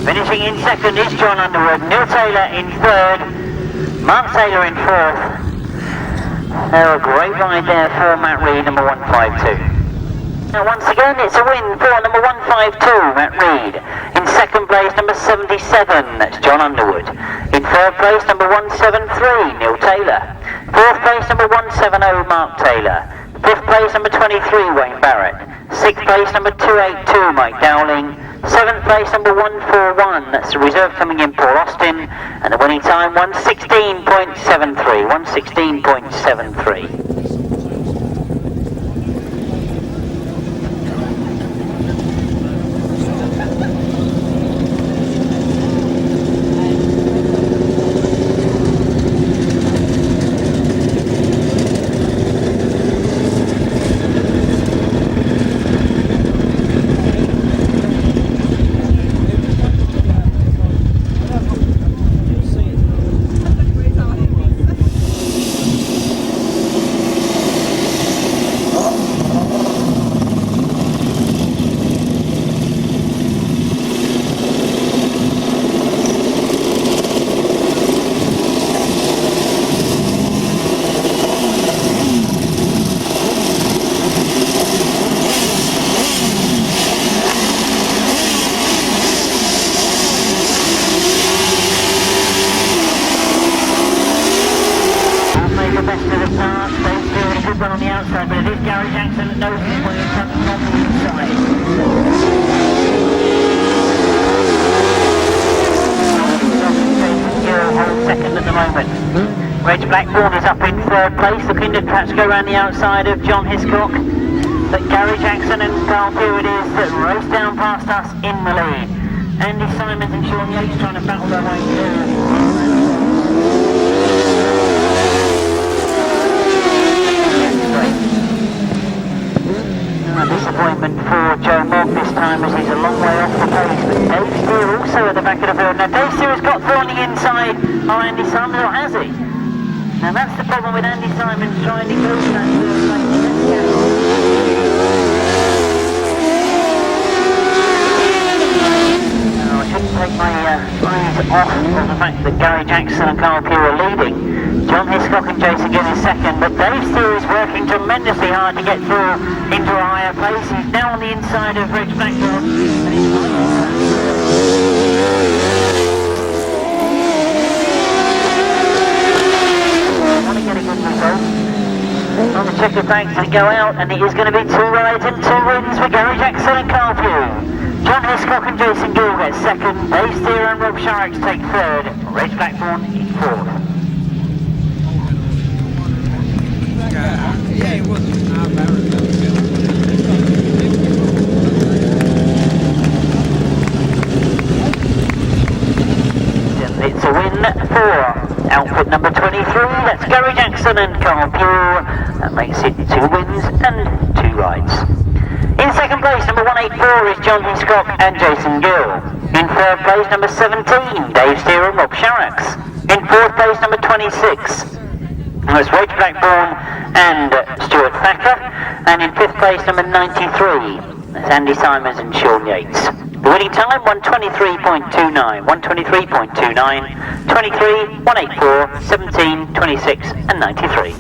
Finishing in second is John Underwood, Neil Taylor in third, Mark Taylor in fourth. Oh, a great ride there for Matt Reed, number 152. Now once again it's a win for number 152, Matt Reed. In second place, number 77, that's John Underwood. In third place, number 173, Neil Taylor. Fourth place, number 170, Mark Taylor. Fifth place, number 23, Wayne Barrett. Sixth place, number 282, Mike Dowling. Seventh place, number 141, that's the reserve coming in, Paul Austin. And the winning time, 116.73, 116.73. On the outside, but it is Gary Jackson that knows his way in front and on the inside. Hold second at the moment. Reg Blackburn is up in third place, looking to perhaps go around the outside of John Hiscock. But Gary Jackson and Carl Pugh it is that race down past us in the lead. Andy Simons and Sean Yates trying to battle their way through. Disappointment for Joe Mogg this time as he's a long way off the pace, but Dave Steer also at the back of the field. Now Dave Steer has got through on the inside on Andy Simons, or has he? Now that's the problem with Andy Simons trying to go to that third place. Now I shouldn't take my eyes off of the fact that Gary Jackson and Carl Pugh are leading. John Hiscock and Jason Gill in second, but Dave Steer is working tremendously hard to get through into a higher place. He's now on the inside of Reg Blackburn. I want to get a good result. On the checkered flags to go out, and it is going to be 2 rides and 2 wins for Gary Jackson and Carl Pugh. John Hiscock and Jason Gill get second, Dave Steer and Rob Sharrocks take third, Reg Blackburn in fourth. Yeah, it wasn't It's a win for outfit number 23, that's Gary Jackson and Carl Pugh. That makes it 2 wins and 2 rides. In second place, number 184 is John Hiscock and Jason Gill. In third place, number 17, Dave Steer and Rob Sharrocks. In fourth place, number 26, that's Reg Blackburn and Stuart Thacker. And in fifth place, number 93, that's Andy Simons and Sean Yates. The winning time, 123.29, 123.29, 23, 184, 17, 26 and 93.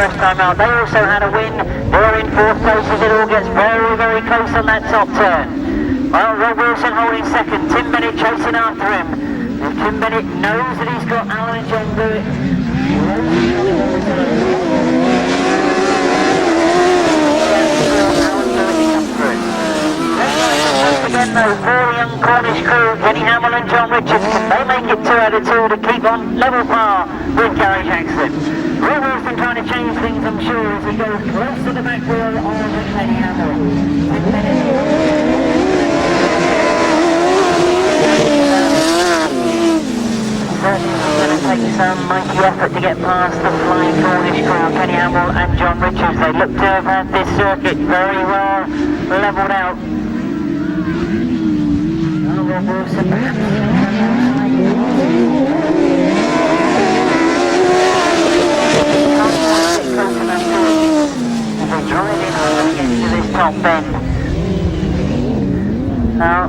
first time out. They also had a win. They're in 4th place as it all gets very, very close on that top turn. Well, Rob Wilson holding second. Tim Bennett chasing after him. And Tim Bennett knows that he's got Alan and John Blewett. Again though, for the young Cornish crew, Kenny Hamill and John Richards, can they make it 2 out of 2 to keep on level par with Gary Jackson? Rob Wilson trying to change things, I'm sure, as he goes close to the back wheel on Kenny Hamill. Certainly going to take some mighty effort to get past the flying Cornish crew, Kenny Hamill and John Richards. They look to have had this circuit very well levelled out. Rob Wilson perhaps driving hard into this top bend. Now,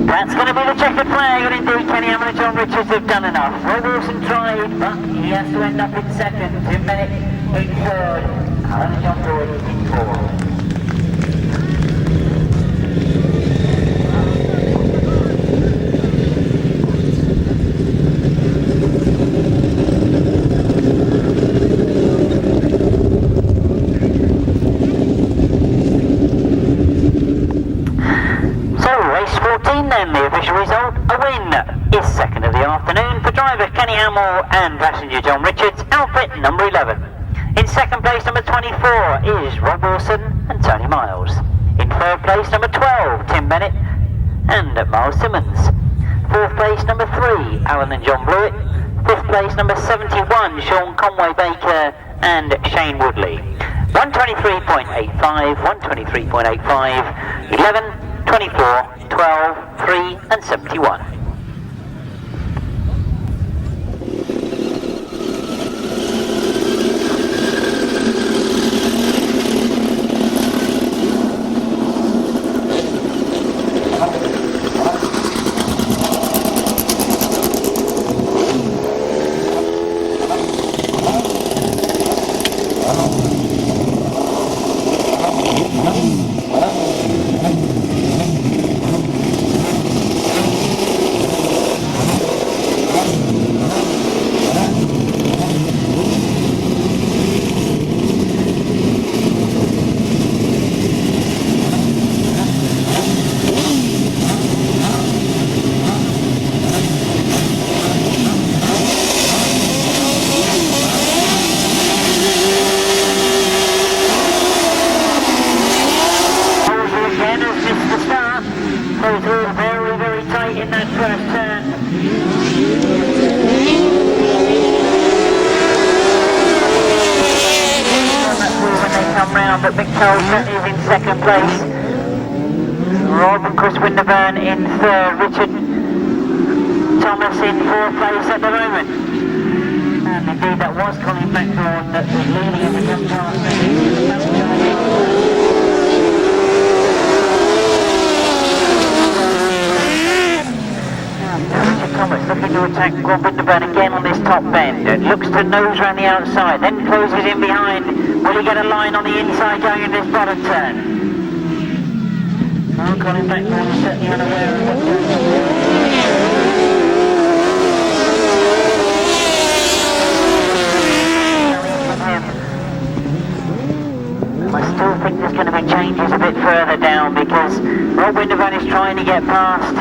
that's going to be the checkered flag, and indeed Kenny Hamill and John Richards have done enough. Rob Wilson tried, but he has to end up in 2nd. Tim Bennett in 3rd. Alan and John Blewett in 4th. The official result, a win is 2nd of the afternoon for driver Kenny Hamill and passenger John Richards, outfit number 11. In 2nd place, number 24 is Rob Wilson and Tony Miles. In 3rd place, number 12, Tim Bennett and Miles Simmons. 4th place, number 3, Alan and John Blewett. 5th place, number 71, Sean Conway Baker and Shane Woodley. 123.85, 123.85, 11, 24, 12, 3 and 71. But Mick Tolson is in 2nd place. Rob and Chris Winterburn in 3rd. Richard Thomas in 4th place at the moment. And indeed that was Colin Patron that was leading in the come past. Richard Thomas looking to attack Rob Winterburn again on this top bend. It looks to nose around the outside, then closes in behind. Will he get a line on the inside going in this bottom turn? Oh, Colin Patron is certainly unaware of what's going on. I still think there's going to be changes a bit further down because Rob Winterburn is trying to get past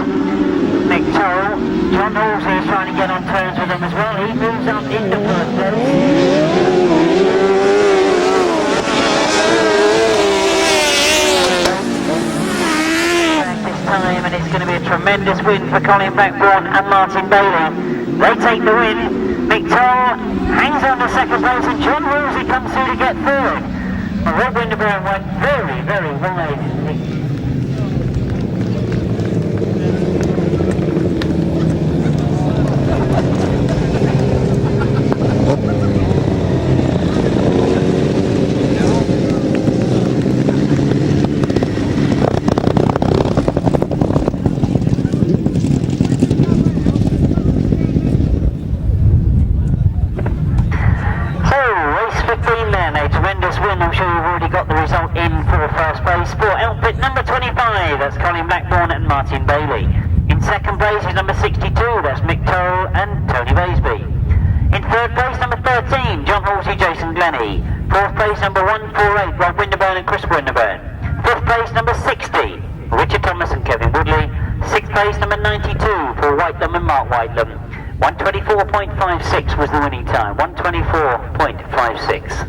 Mick Toll. John Halsey is trying to get on terms with him as well. He moves up into 1st place. Time, and it's going to be a tremendous win for Colin Blackburn and Martin Bailey. They take the win. Mick Toll hangs on to 2nd place and John Woolsey comes through to get 3rd. Well, Rob Winterburn went very, very wide. win. I'm sure you've already got the result in for first place. For outfit number 25, that's Colin Blackburn and Martin Bailey. In second place is number 62, that's Mick Toll and Tony Baisby. In third place, number 13, John Halsey, Jason Glennie. Fourth place, number 148, Rob Winterburn and Chris Winterburn. Fifth place, number 60, Richard Thomas and Kevin Woodley. Sixth place, number 92, for Whitelam and Mark Whitelam. 124.56 was the winning time. 124.56.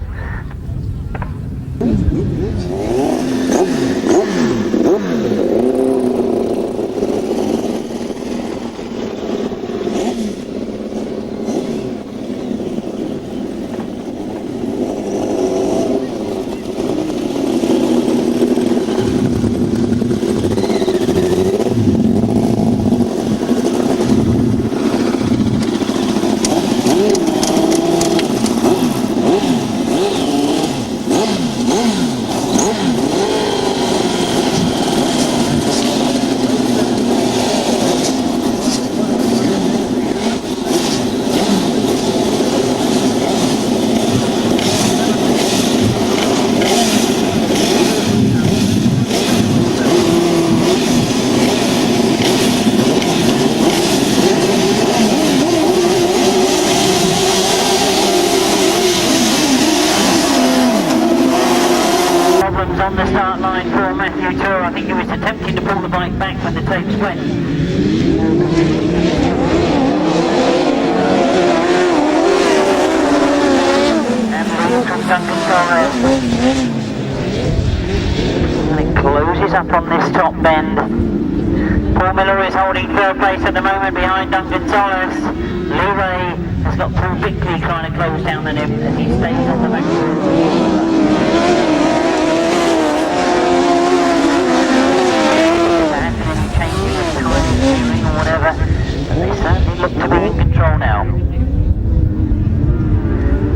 On the start line for Matthew Tour. I think he was attempting to pull the bike back when the tapes went. And lead from Duncan Torres. And it closes up on this top bend. Paul Miller is holding third place at the moment behind Duncan Torres. Lee Ray has got Paul Bickley trying to close down on him as he stays on the back. Or whatever, but they certainly look to be in control now.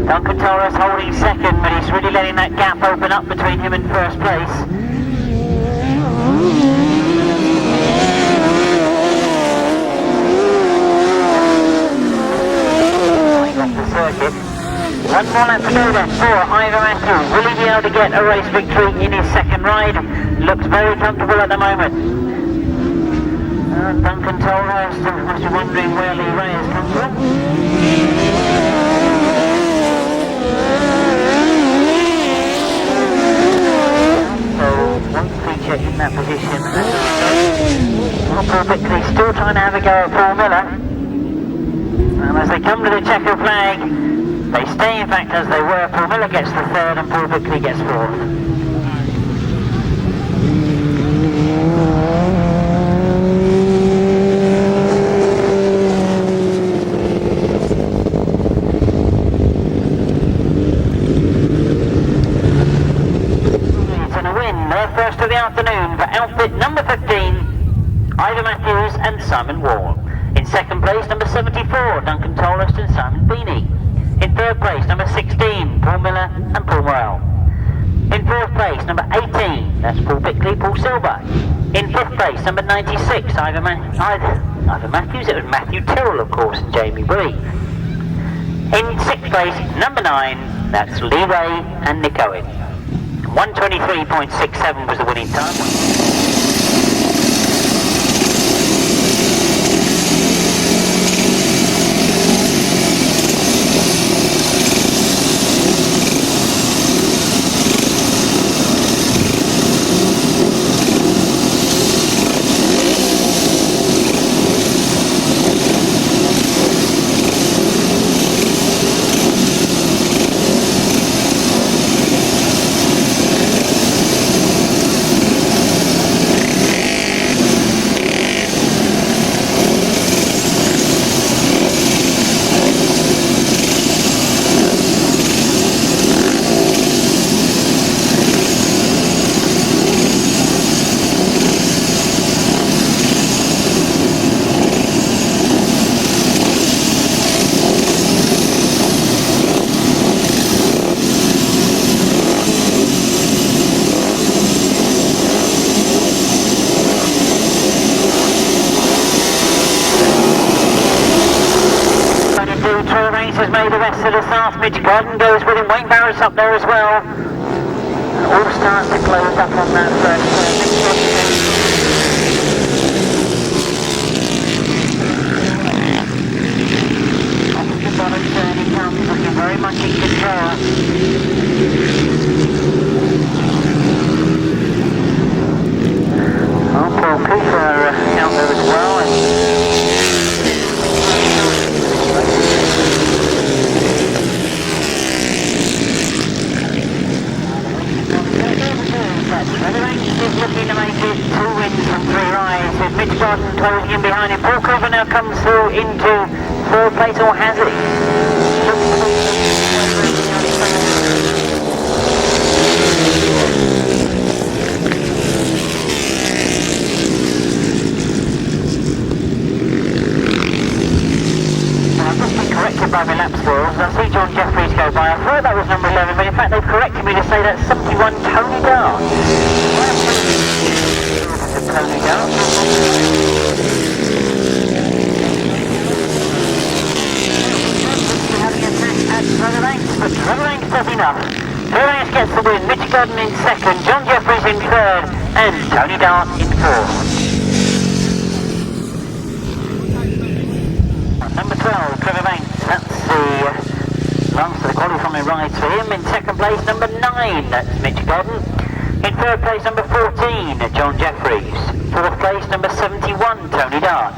Duncan Torres holding second, but he's really letting that gap open up between him and first place. Going off the circuit. One more lap to go then for Ivor Matthews. Will he be able to get a race victory in his second ride? Looks very comfortable at the moment. Duncan Torres must be wondering where Lee Ray has come from. So, one feature in that position. Paul Bickley still trying to have a go at Paul Miller. And as they come to the checker flag, they stay in fact as they were. Paul Miller gets the third and Paul Bickley gets fourth. First of the afternoon for outfit number 15, Ivor Matthews and Simon Wall. In second place, number 74, Duncan Torres and Simon Feeney. In third place, number 16, Paul Miller and Paul Morrell. In fourth place, number 18, that's Paul Bickley, Paul Silver. In fifth place, number 96, Ivor Matthews, it was Matthew Tyrrell, of course, and Jamie Bree. In sixth place, number 9, that's Lee Ray and Nick Owen. 123.67 was the winning time. Has made the rest of the South Midge Garden goes with him. Wayne Barrett's up there as well. all start to close up on that first off the bottom turn he comes, looking very much in control. Oh, Paul Cooper out there as well. Looking to make it 2 wins from 3 rides, with Mitch Gordon closing in behind him. Paul Cooper now comes through into 3rd place, or has he? I've just been corrected by my lap scores. I see John Jeffries go by. I thought that was number 11, but in fact they've corrected me to say that's 71 Tony Dart. Tony Dart. Having a attack at Trevor Banks, but Trevor Banks does enough. Trevor Banks gets the win, Mitch Gordon in 2nd, John Jeffries in 3rd, and Tony Dart in 4th. Number 12, Trevor Banks, that's the last of the qualifying rides for him. In 2nd place, number 9, that's Mitch Gordon. In 3rd place, number 14, John Jeffries. 4th place, number 71, Tony Dart.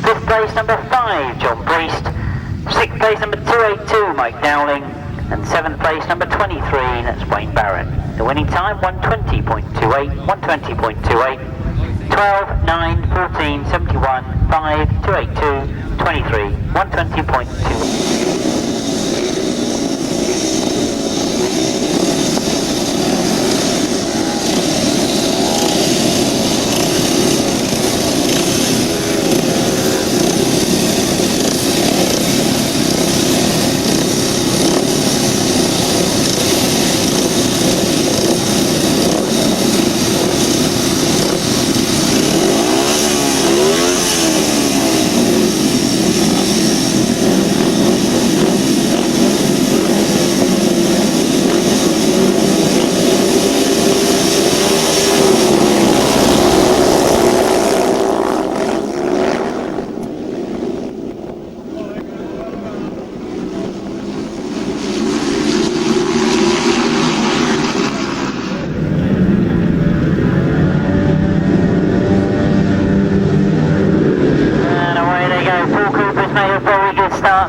5th place, number 5, John Priest. 6th place, number 282, Mike Dowling. And 7th place, number 23, that's Wayne Barrett. The winning time, 120.28, 120.28. 12, 9, 14, 71, 5, 282, 23, 120.2.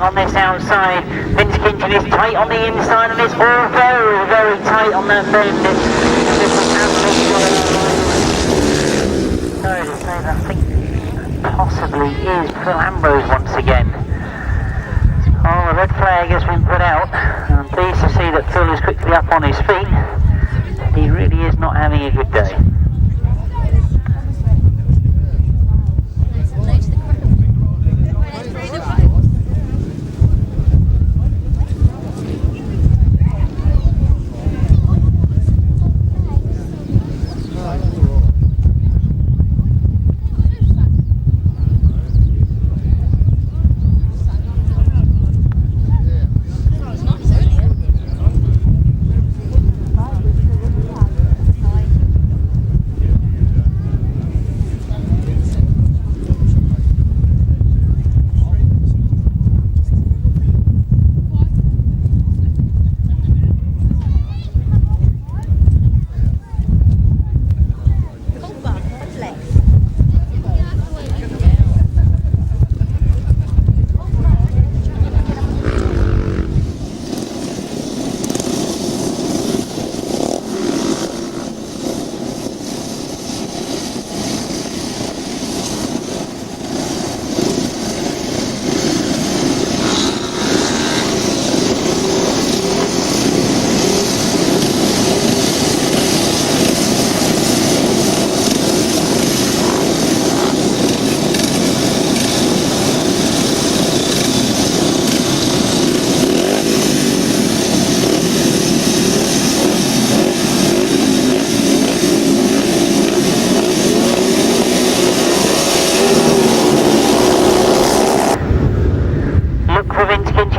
On this outside, Vince Kinchin is tight on the inside, and it's all very, very tight on that bend. Sorry to say that, I think possibly is Phil Ambrose once again. Oh, the red flag has been put out. I'm pleased to see that Phil is quickly up on his feet. He really is not having a good day.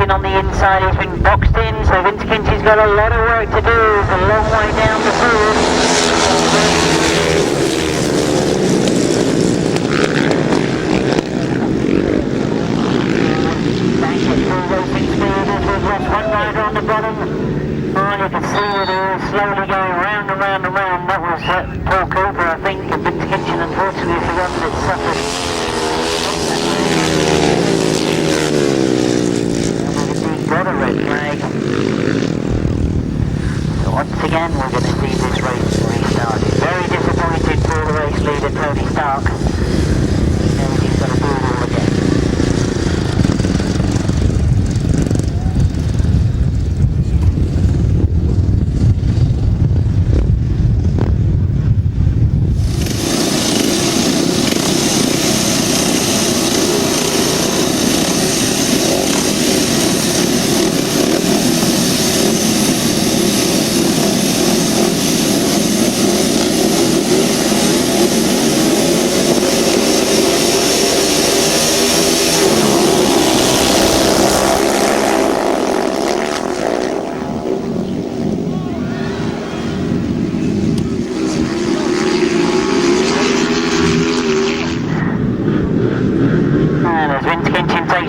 Kinchin on the inside, he's been boxed in, so Vince Kinchin's got a lot of work to do. It's a long way down the field. Back at full racing speed as we've lost one rider on the bottom. Oh, you can see that they're slowly going round and round and round. That was Paul Cooper, I think, and Vince Kinchin unfortunately is the one that suffered. Got a red flag. So once again we're going to see this race restarted. Very disappointed for the race leader Tony Stark. He knows he's got to do it all again.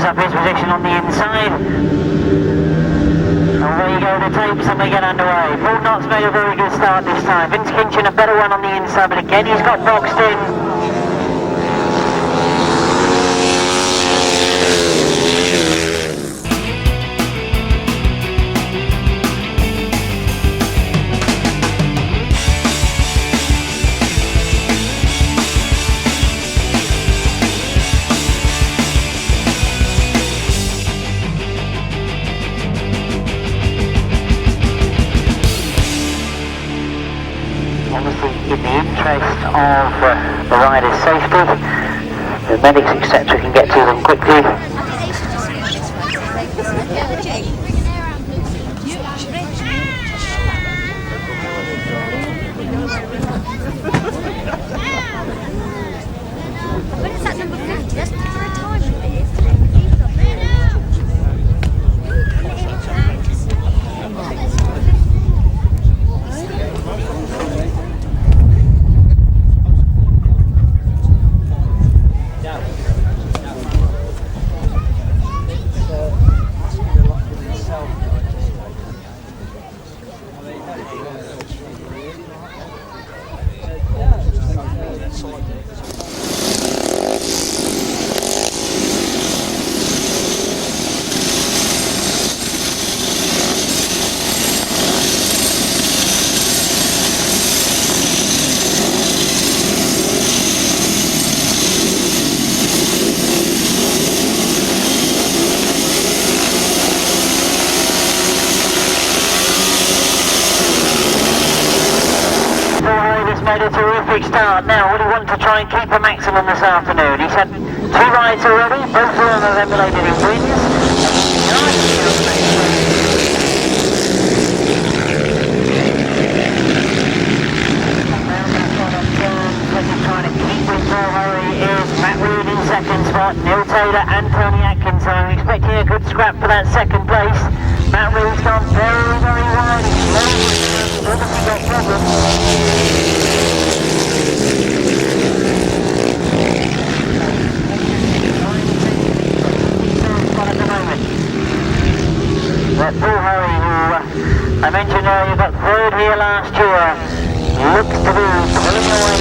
Up his position on the inside. Away you go the tapes and they get underway. Paul Knott's made a very good start this time. Vince Kinchin a better one on the inside, but again he's got boxed in. In the interest of the rider's safety, the medics etc. can get to them quickly. When is that number 50? That's the time it is. Made a terrific start. Now, would he want to try and keep a maximum this afternoon? He's had 2 rides already, both of them have emulated in wins. Trying to keep with Paul Hurry is Matt Reed in second spot, Neil Taylor and Tony Atkins. I'm expecting a good scrap for that second place. Matt Reed's gone very, very wide. He's obviously got problems. But Paul Hurry, who I mentioned earlier, got third here last year, looks to be pulling away.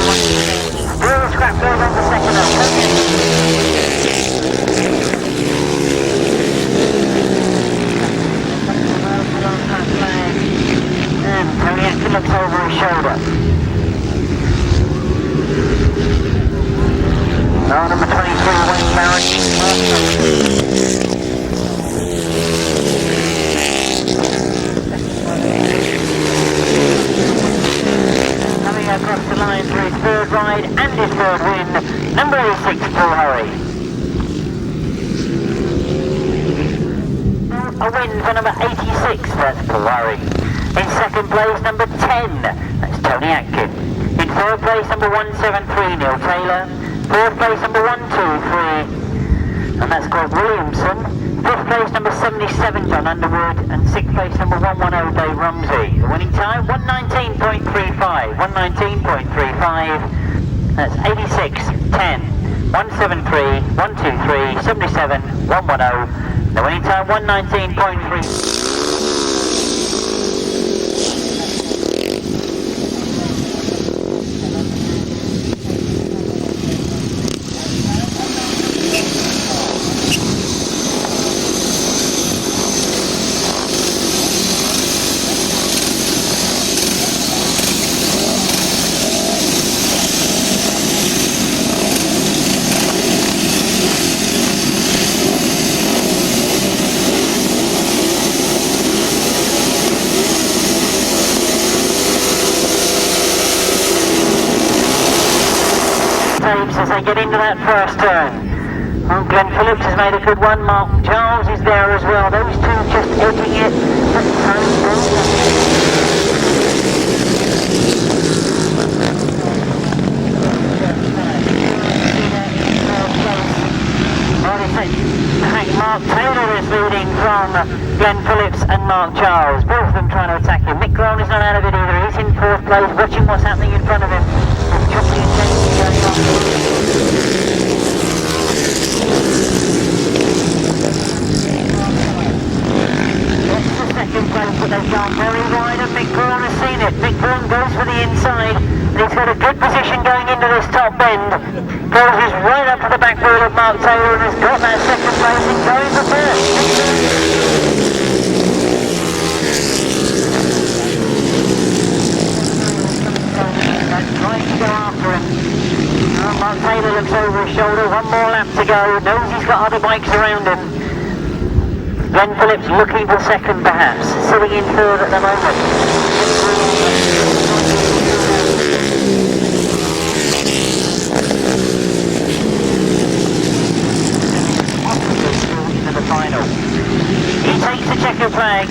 Still scrap goes on the second up. And Tony Atkins looks over his shoulder. Now number 23, Wayne Barrett. Across the line for his third ride and his third win, number 6, Paul Hurry. A win for number 86, that's Paul Hurry. In second place, number 10, that's Tony Atkins. In third place, number 173, Neil Taylor. Fourth place, number 123, and that's Greg Williamson. Fifth place, number 74, 77 John Underwood, and 6th place number 110 Dave Rumsey. The winning time 119.35, 119.35. That's 86, 10, 173, 123, 77, 110. The winning time 119.3. As they get into that first turn. Oh, Glenn Phillips has made a good one. Mark Charles is there as well. Those two just edging it. Mark Taylor is leading from Glenn Phillips and Mark Charles. Both of them trying to attack him. Mick Groen is not out of it either. He's in 4th place, watching what's happening in front of him. Second place, but they've gone very wide, and Mick Groen has seen it. Mick Groen goes for the inside, and he's got a good position going into this top bend. Goes his right up to the back wheel of Mark Taylor and has got that second place and going for first. Trying to go after him. Oh, Mark Taylor looks over his shoulder, one more lap to go, knows he's got other bikes around him. Glenn Phillips looking for second perhaps, sitting in 3rd at the moment. Into the final. He takes the checker flag.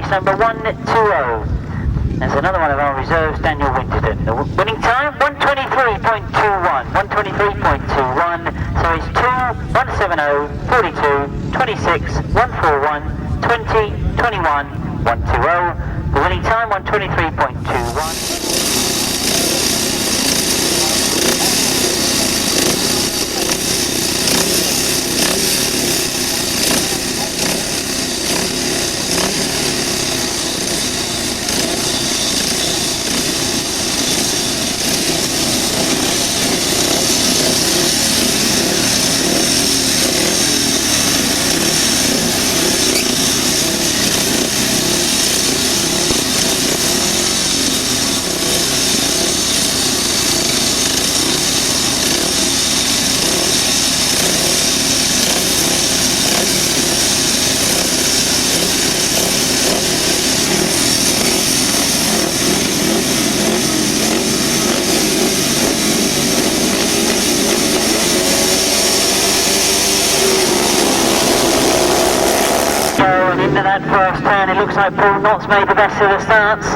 Number 120. There's another one of our reserves, Daniel Winterton. The winning time 123.21. 123.21. So it's 2, 170, 42, 26, 141, 20, 21, 120. The winning time 123.21. That first turn, it looks like Paul Knott's made the best of the starts.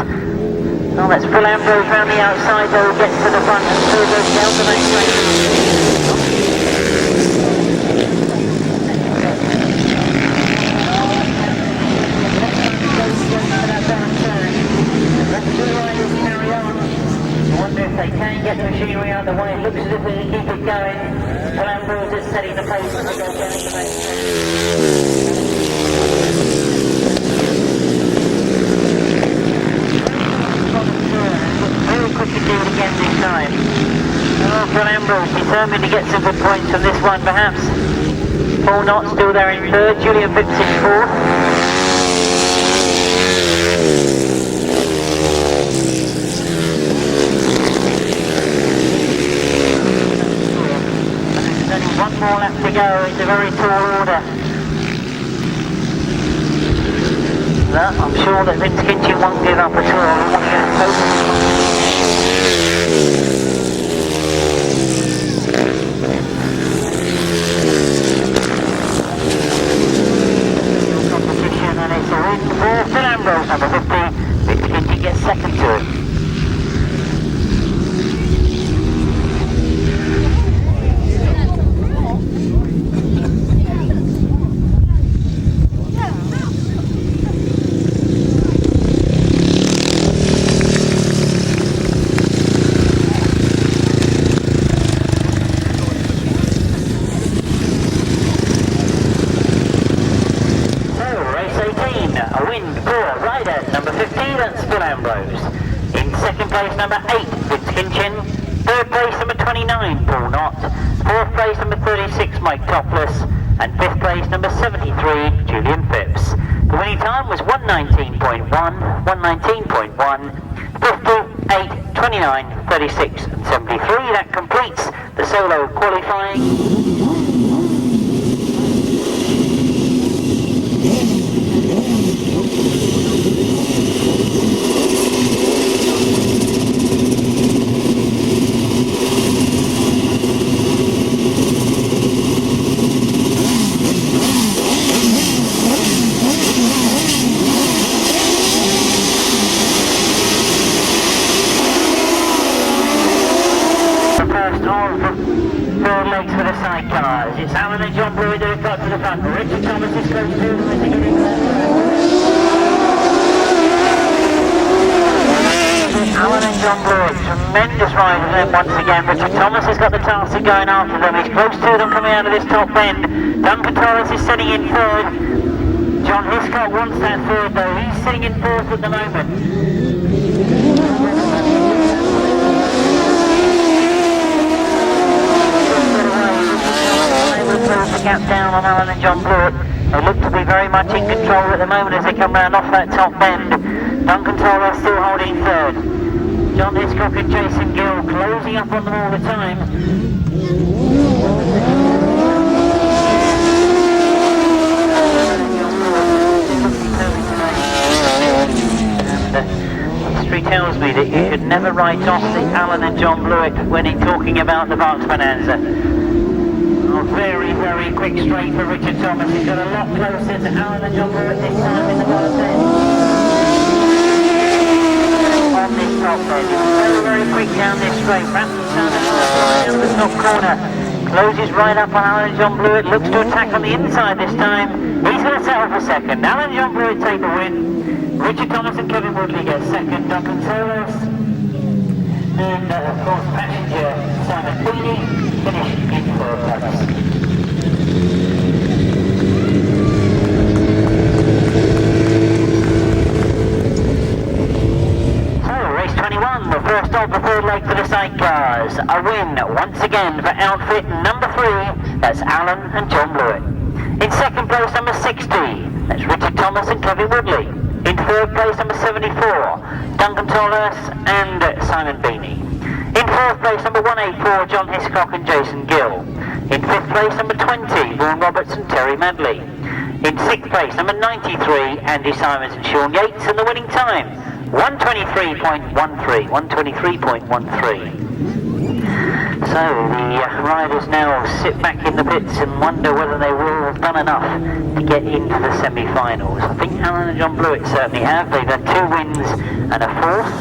Oh, that's Phil Ambrose round the outside though, gets to the front and through goes down the next race. I wonder if they can get the machinery out of the way. It looks as if we can keep it going. Phil Ambrose is setting the pace as they go down the race. Very quick to do it again this time. Oh, Phil Ambrose determined to get some good points from this one perhaps. Paul Knott still there in third, Julian Phipps in fourth. There's only one more lap to go, it's a very tall order. But I'm sure that Vince Kitchen won't give up at all. We want to get competition, and it's a win for Phil Ambrose, number 50. Vince Kitchen gets second to it. In second place, number 8, Vince Kinchin. Third place, number 29, Paul Knott. Fourth place, number 36, Mike Topless. And fifth place, number 73, Julian Phipps. The winning time was 1:19.1, 1:19.1, 58, 29, 36 and 73. That completes the solo qualifying. Third legs for the sidecars. It's Alan and John Blewett that have got to the front. Richard Thomas is close to them as they get into that. Alan and John Blewett, tremendous ride of them once again. Richard Thomas has got the task of going after them. He's close to them coming out of this top bend. Duncan Torres is sitting in third. John Hiscock wants that third though. He's sitting in fourth at the moment. The gap down on Alan and John Blewett. They look to be very much in control at the moment as they come round off that top bend. Duncan Torres still holding third. John Hiscock and Jason Gill closing up on them all the time. And history tells me that you should never write off the Alan and John Blewett when he's talking about the Berks Bonanza. Very, very quick straight for Richard Thomas. He's got a lot closer to Alan and John Blewett this time in the bottom end. On this top end. Very, very quick down this straight. Rattles down the top corner. Closes right up on Alan and John Blewett. Looks to attack on the inside this time. He's going to settle for second. Alan and John Blewett take the win. Richard Thomas and Kevin Woodley get second. Duncan Torres. And of course passenger Simon Beanie finished in third place. So race 21, the first of the third leg for the sidecars. A win once again for outfit number 3, that's Alan and John Blewett. In second place number 60, that's Richard Thomas and Kevin Woodley. In third place number 74, Duncan Torres and Simon Beanie. In fourth place number 184, John Hiscock and Jason Gill. In fifth place number 20, Vaughan Roberts and Terry Madley. In sixth place number 93, Andy Simons and Sean Yates, and the winning time 1:23.13, 1:23.13. So the riders now sit back in the pits and wonder whether they will have done enough to get into the semi-finals. I think Alan and John Blewett certainly have. They've had 2 wins and a 4th.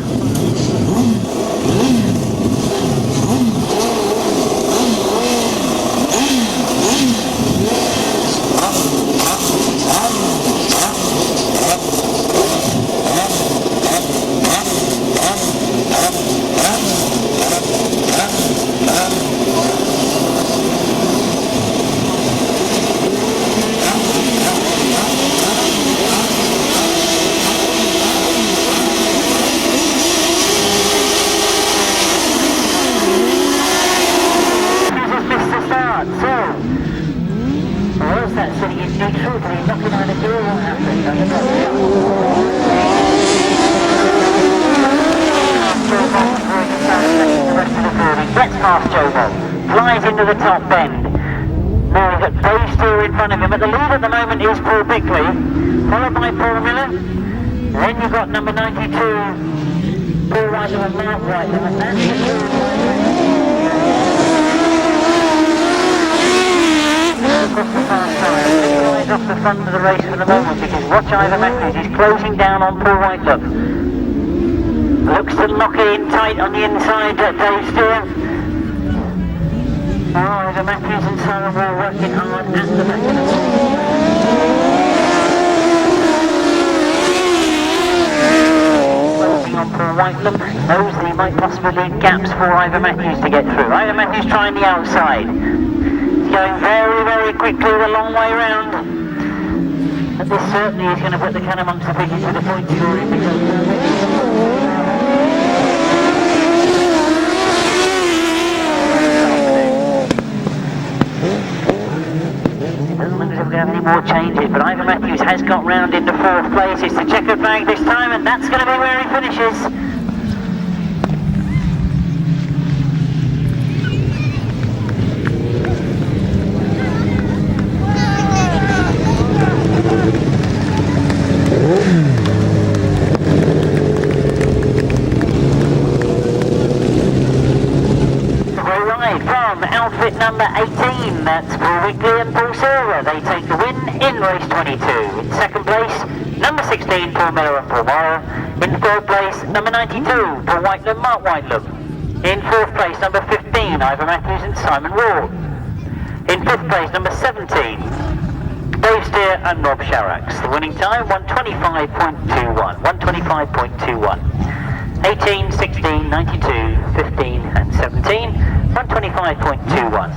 flies into the top bend. Now we've got Dave Steele in front of him, but the lead at the moment is Paul Bickley, followed by Paul Miller. Then you've got number 92, Paul Whiteley and Mark Whiteley, and that's across the far side. He's off the front of the race for the moment because watch Ivor Matthews, he's closing down on Paul Whiteley. Looks to lock it in tight on the inside, Dave Steele. Oh, the Matthews and Simon Wall working hard at the back of the closing on Paul Whiteley. Knows that he might possibly leave gaps for Ivor Matthews to get through. Ivor Matthews trying the outside. He's going very, very quickly the long way round. But this certainly is going to put the can amongst the figures with the points scoring because doesn't look as if we're going to have any more changes, but Ivor Matthews has got round into 4th place. It's the checkered flag this time, and that's going to be where he finishes. Outfit number 18, that's Paul Wigley and Paul Silver. They take the win in race 22. In 2nd place, number 16, Paul Miller and Paul Morrow. In 3rd place, number 92, Paul Whiteley and Mark Whiteley. In 4th place, number 15, Ivor Matthews and Simon Ward. In 5th place, number 17, Dave Steele and Rob Sharax. The winning time, 125.21. 125.21. 18, 16, 92, 15 and 17. 125.21.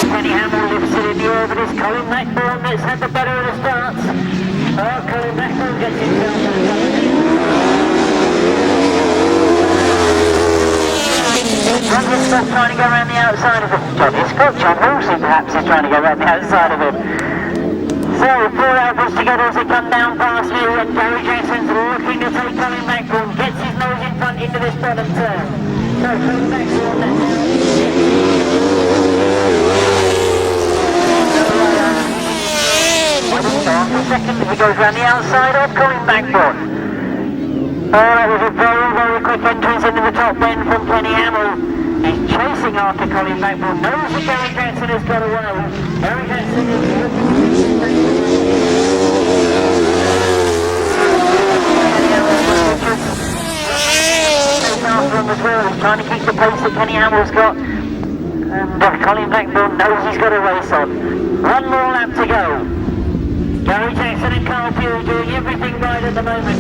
Kenny Hamill lifts it in the air, but it's Colin Blackburn that's had the better of the starts. Colin Blackburn gets himself to the Johnny Scott trying to go around the outside of him. John Wilson perhaps is trying to go around the outside of him. So 4 elbows together as they come down past me, and Gary Jackson's looking to take Colin Blackburn, gets his nose in front into this bottom turn. So Colin Blackburn second if he goes round the outside of Colin Blackburn. Oh, that was a very, very quick entrance into the top bend from Kenny Hamill. He's chasing after Colin Blackburn. Knows that Gary Jackson has got away. Gary Jackson is after him as well. He's trying to keep the pace that Kenny Hamill's got. And Colin Blackburn knows he's got a race on. One more lap to go. Gary Jackson and Carl Pugh doing everything right at the moment.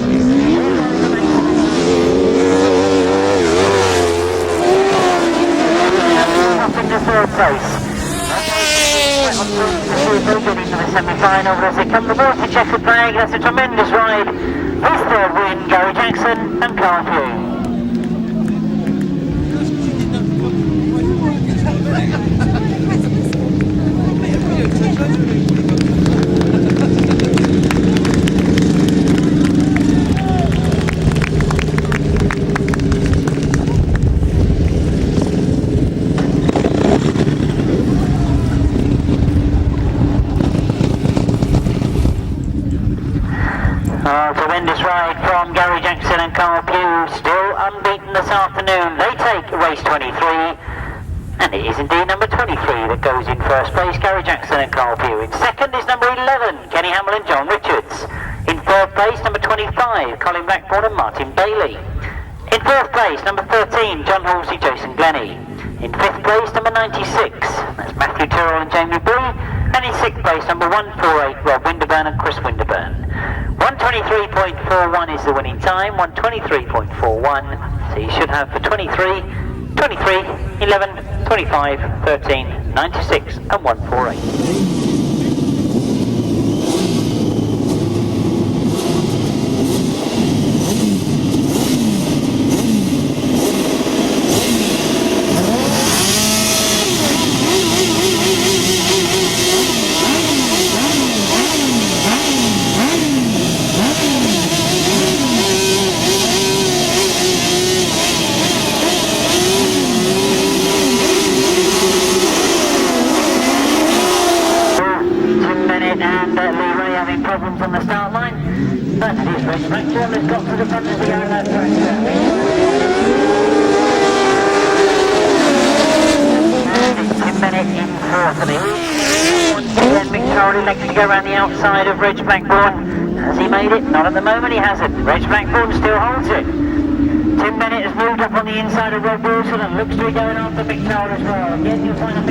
Up into 3rd place. They'll get into the semi-final, but as they come towards the checkered flag, that's a tremendous ride. His 3rd win, Gary Jackson and Carl Pugh. Tremendous ride from Gary Jackson and Carl Pugh, still unbeaten this afternoon. They take race 23, and it is indeed number 23 that goes in 1st place, Gary Jackson and Carl Pugh. In 2nd is number 11, Kenny Hamill and John Richards. In 3rd place, number 25, Colin Blackburn and Martin Bailey. In 4th place, number 13, John Halsey, Jason Glennie. In 5th place, number 96, that's Matthew Tyrrell and Jamie Bree. And in 6th place, number 148, Rob Winterburn and Chris Winterburn. 123.41 is the winning time, 123.41. So you should have for 23, 23, 11, 25, 13, 96 and 148. 123.41 independents to go in that track. 10 minutes in fourth of it. Once again, Victoria elected to go around the outside of Reg Blackburn. Has he made it? Not at the moment, he hasn't. Reg Blackburn still holds it. 10 minutes has moved up on the inside of Rob Wilson and looks to be going after Victoria as well. Again, you'll find a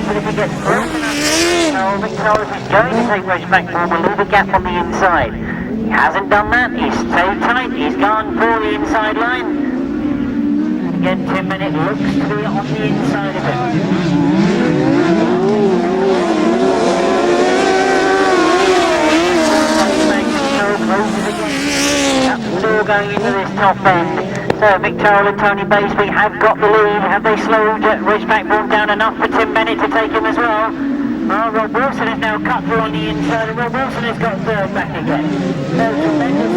but if he gets broken up, Victoria is going to take Reg Blackburn, will leave a gap on the inside. He hasn't done that, he's stayed tight, he's gone for the inside line. And again, 10 minutes looks to be on the inside of it. Still going into this top end. So Victoria and Tony Baseby have got the lead. Have they slowed Reg Blackburn down enough for 10 minutes to take him as well? Well, Rob Wilson is now cut through on the inside, and Rob Wilson has got third back again. So tremendous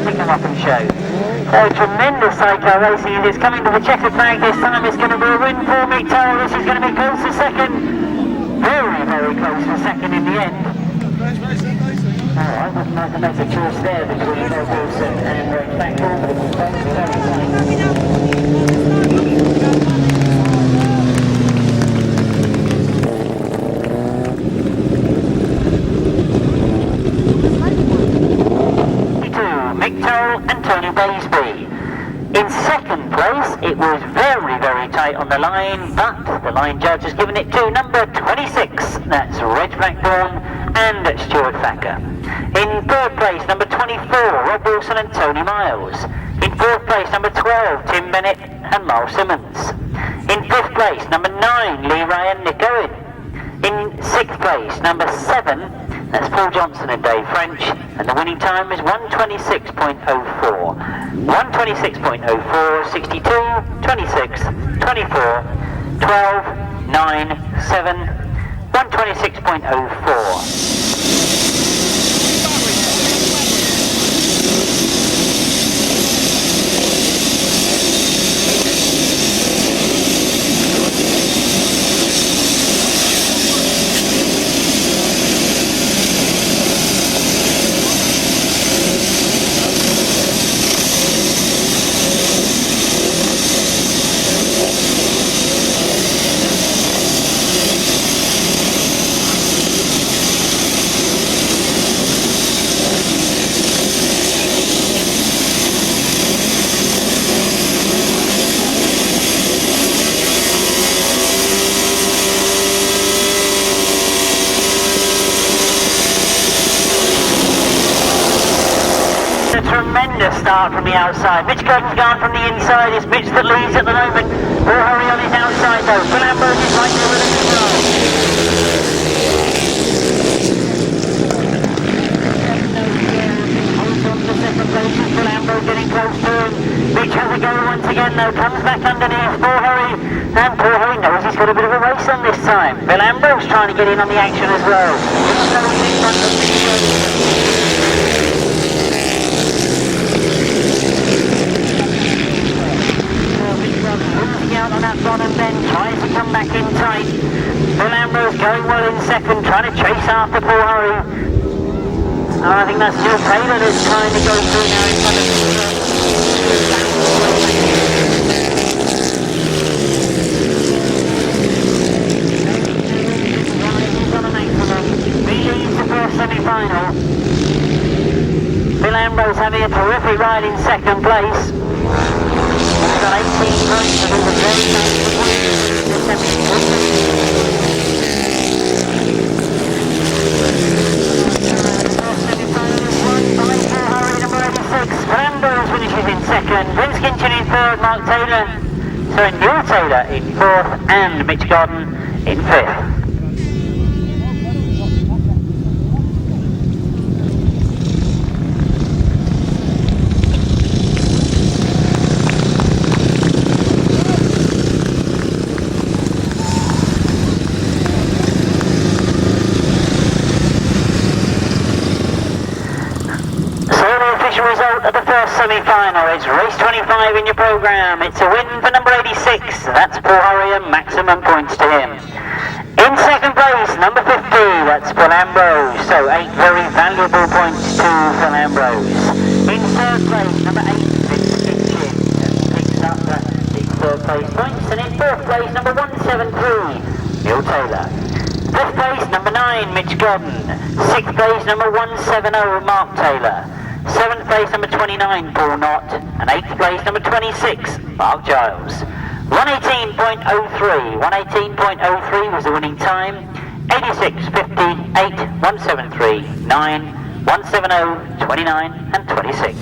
to come up and show. So tremendous cycle racing, and it's coming to the checkered flag this time. It's going to be a win for Victoria. This is going to be close to second. Very, very close to second in the end. I wouldn't like to make a choice there between Rob Wilson and Reg Blackburn, but it was very tight. Victor and Tony Baseby. In second place, it was very, very tight on the line, but the line judge has given it to number 26. That's Reg Blackburn and Stuart Thacker. In third place, number 24, Rob Wilson and Tony Miles. In fourth place, number 12, Tim Bennett and Miles Simmons. In fifth place, number 9, Lee Ray and Nick Owen. In sixth place, number 7, that's Paul Johnson and Dave French, and the winning time is 1:26.04. 1:26.04, 62, 26, 24, 12, 9, 7, 1:26.04. Tremendous start from the outside. Mitch Gordon's gone from the inside. It's Mitch that leads at the moment. Will hurry on his outside though. Phil Ambrose is right there with him as well. Holds on to second place. Phil Ambrose getting close to him. Mitch has a go once again though. Comes back underneath. Paul Hurry. And Paul Hurry knows he's got a bit of a race on this time. Phil Ambrose trying to get in on the action as well. Out on that bottom then, tries to come back in tight. Phil Ambrose going well in second, trying to chase after Paul Hurry. I think that's Neil Taylor that's trying to go through now in front of he leads the first semi-final. Phil Ambrose having a terrific ride in second place. He's got 18 points, so he was very close to winning the semi-final. Ambrose finishes in second, Vince Kinchin in third, Neil Taylor in fourth, and Mitch Gordon in fifth. Result of the first semi-final is race 25 in your programme. It's a win for number 86. That's Paul Hurry and maximum points to him. In second place, number 50. That's Phil Ambrose. So 8 very valuable points to Phil Ambrose. In third place, number 8. Vince Kitchen picks up the third place points. And in fourth place, number 173. Neil Taylor. Fifth place, number 9, Mitch Godden. Sixth place, number 170, Mark Taylor. Seventh place, number 29, Paul Knott. And eighth place, number 26, Mark Giles. 118.03. 118.03 was the winning time. 86.58, 173, 9, 170, 29, and 26.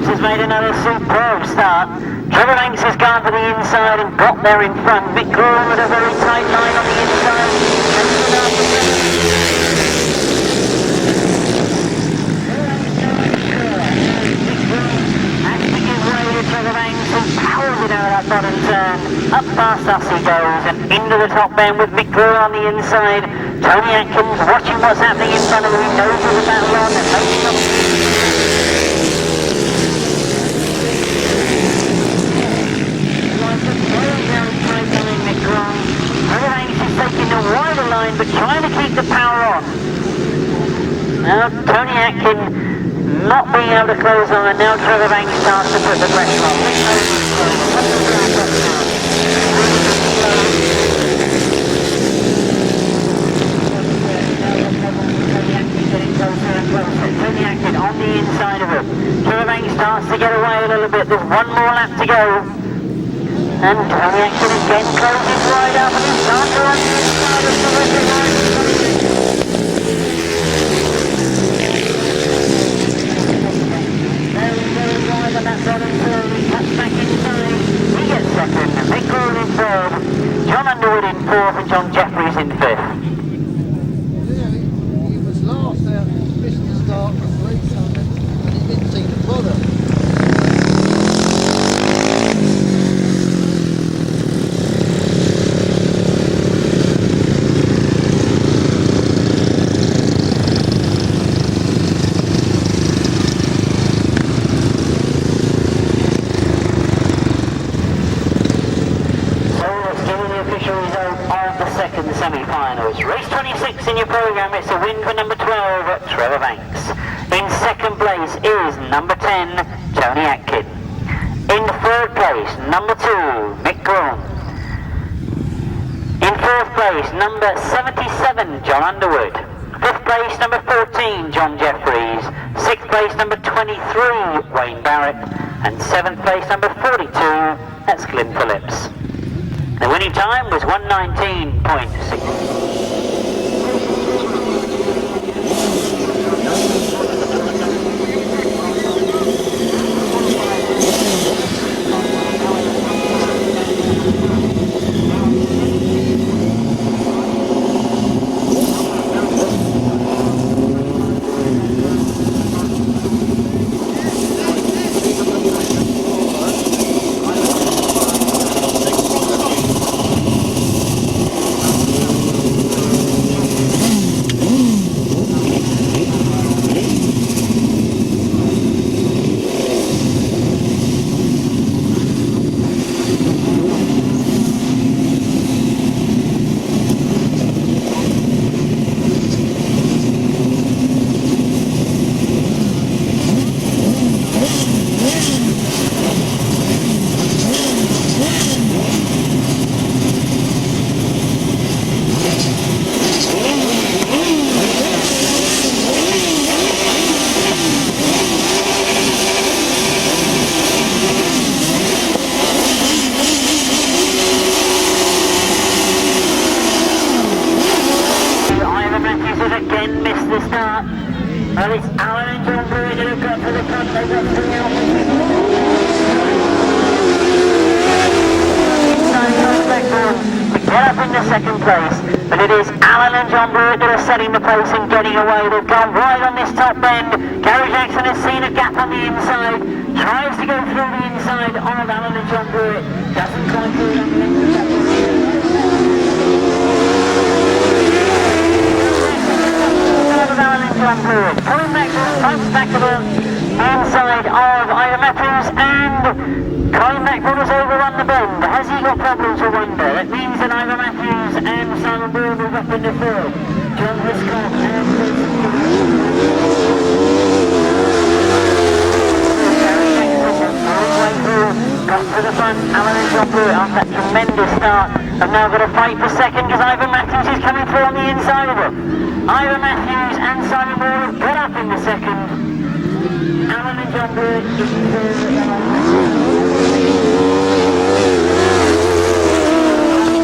Has made another superb start. Trevor Banks has gone to the inside and got there in front. Mick Graham with a very tight line on the inside. Has to give way to Trevor Banks and powers it out that bottom turn. Up past us he goes and into the top bend with Mick Graham on the inside. Tony Atkins watching what's happening in front of him. He knows there's a battle on and making up. Taking the wider line but trying to keep the power on. Now Tony Atkins not being able to close on, and now Trevor Banks starts to put the pressure on. Tony Atkins on the inside of him. Trevor Banks starts to get away a little bit. There's one more lap to go. And Tony Atkins again closes right up and he's starting to run the inside of the line. Very wide on that bottom turn. He cuts back inside. He gets second. Mick Graham in third. John Underwood in fourth and John Jeffries in fifth. Yeah, he was last out, missed the start of the race and he didn't seem to bother. Semi-finals. Race 26 in your programme. It's a win for number 12, Trevor Banks. In second place is number 10, Tony Atkins. In third place, number 2, Mick Graham. In fourth place, number 77, John Underwood. Fifth place, number 14, John Jeffries. Sixth place, number 23, Wayne Barrett. And seventh place, number 42, that's Glyn Phillips. The winning time was 119.6. start. And it's Alan and John Brewer that have got to the front. They've got 3 Alphas. Inside Colin Blackburn to get up in the second place. But it is Alan and John Brewer that are setting the pace and getting away. They've gone wide on this top bend. Gary Jackson has seen a gap on the inside. Tries to go through the inside of Alan and John Brewer. Doesn't quite do it on the inside. Coming back to the front back to the inside of Ira Matthews, and Colin Blackburn has overrun the bend. Has he got problems, I wonder? That means that Ira Matthews and Simon Brewer move up in the field. John Hiscock and got to the front. Alan and John Brewer after that tremendous start have now got to fight for second because Ivan Matthews is coming through on the inside of it. Ivan Matthews and Simon Brewer have got up in the second. Alan and John Brewer in third.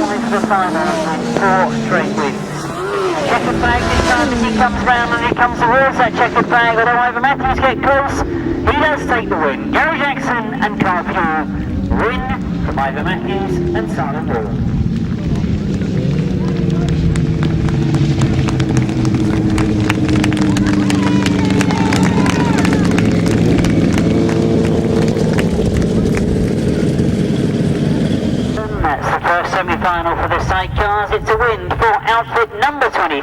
Into the final with 4 straight wins. Checkered flag this time as he comes round and he comes towards that checkered flag. Although Ivan Matthews get close, he does take the win. Gary Jackson and Carl Pugh win from Ivan Matthews and Simon Brewer. That's the first semi-final for the sidecars. It's a win for outfit number 23,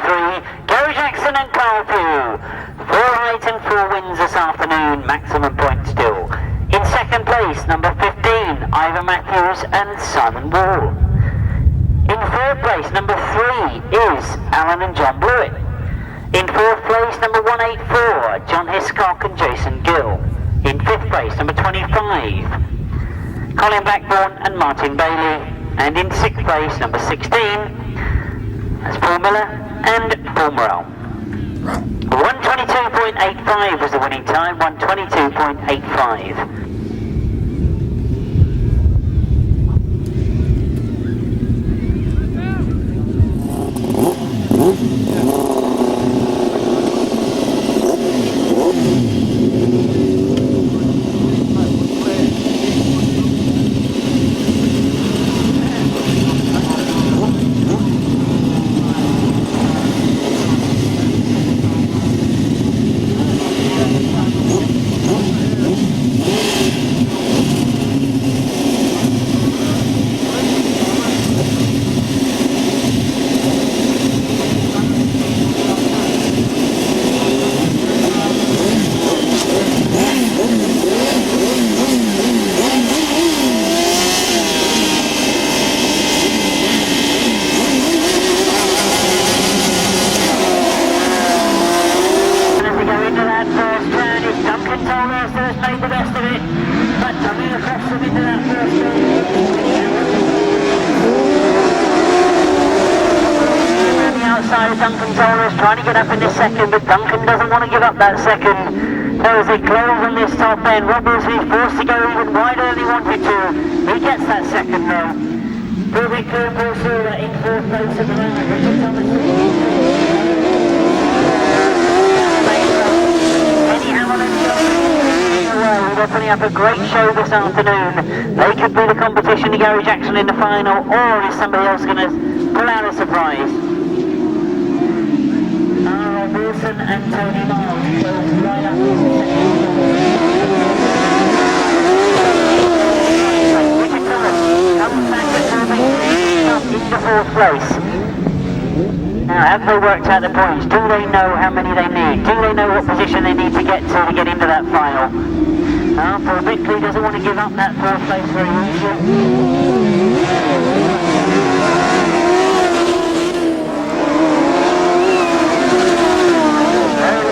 Gary Jackson and Carl Pugh. 4 heights and 4 wins this afternoon, maximum points still. In second place, number 15, Ivan Matthews and Simon Wall. In third place, number 3 is Alan and John Blewett. In fourth place, number 184, John Hiscock and Jason Gill. In fifth place, number 25, Colin Blackburn and Martin Bailey. And in sixth place, number 16, that's Paul Miller and Paul Morrell. 122.85 was the winning time, 122.85. Trying to get up in this second, but Duncan doesn't want to give up that second. So as they close on this top end, Rob Wilson is forced to go even wider than he wanted to. He gets that second though. Proving clear Paul Silver in fourth place at the moment. Richard Thomas. Kenny Hamilton. They're putting up a great show this afternoon. They could be the competition to Gary Jackson in the final, or is somebody else going to pull out a surprise? Wilson and Tony Miles goes right up into Richard Thomas comes back into fourth place. Now, have they worked out the points? Do they know how many they need? Do they know what position they need to get into that final? Paul Bickley doesn't want to give up that fourth place very easily.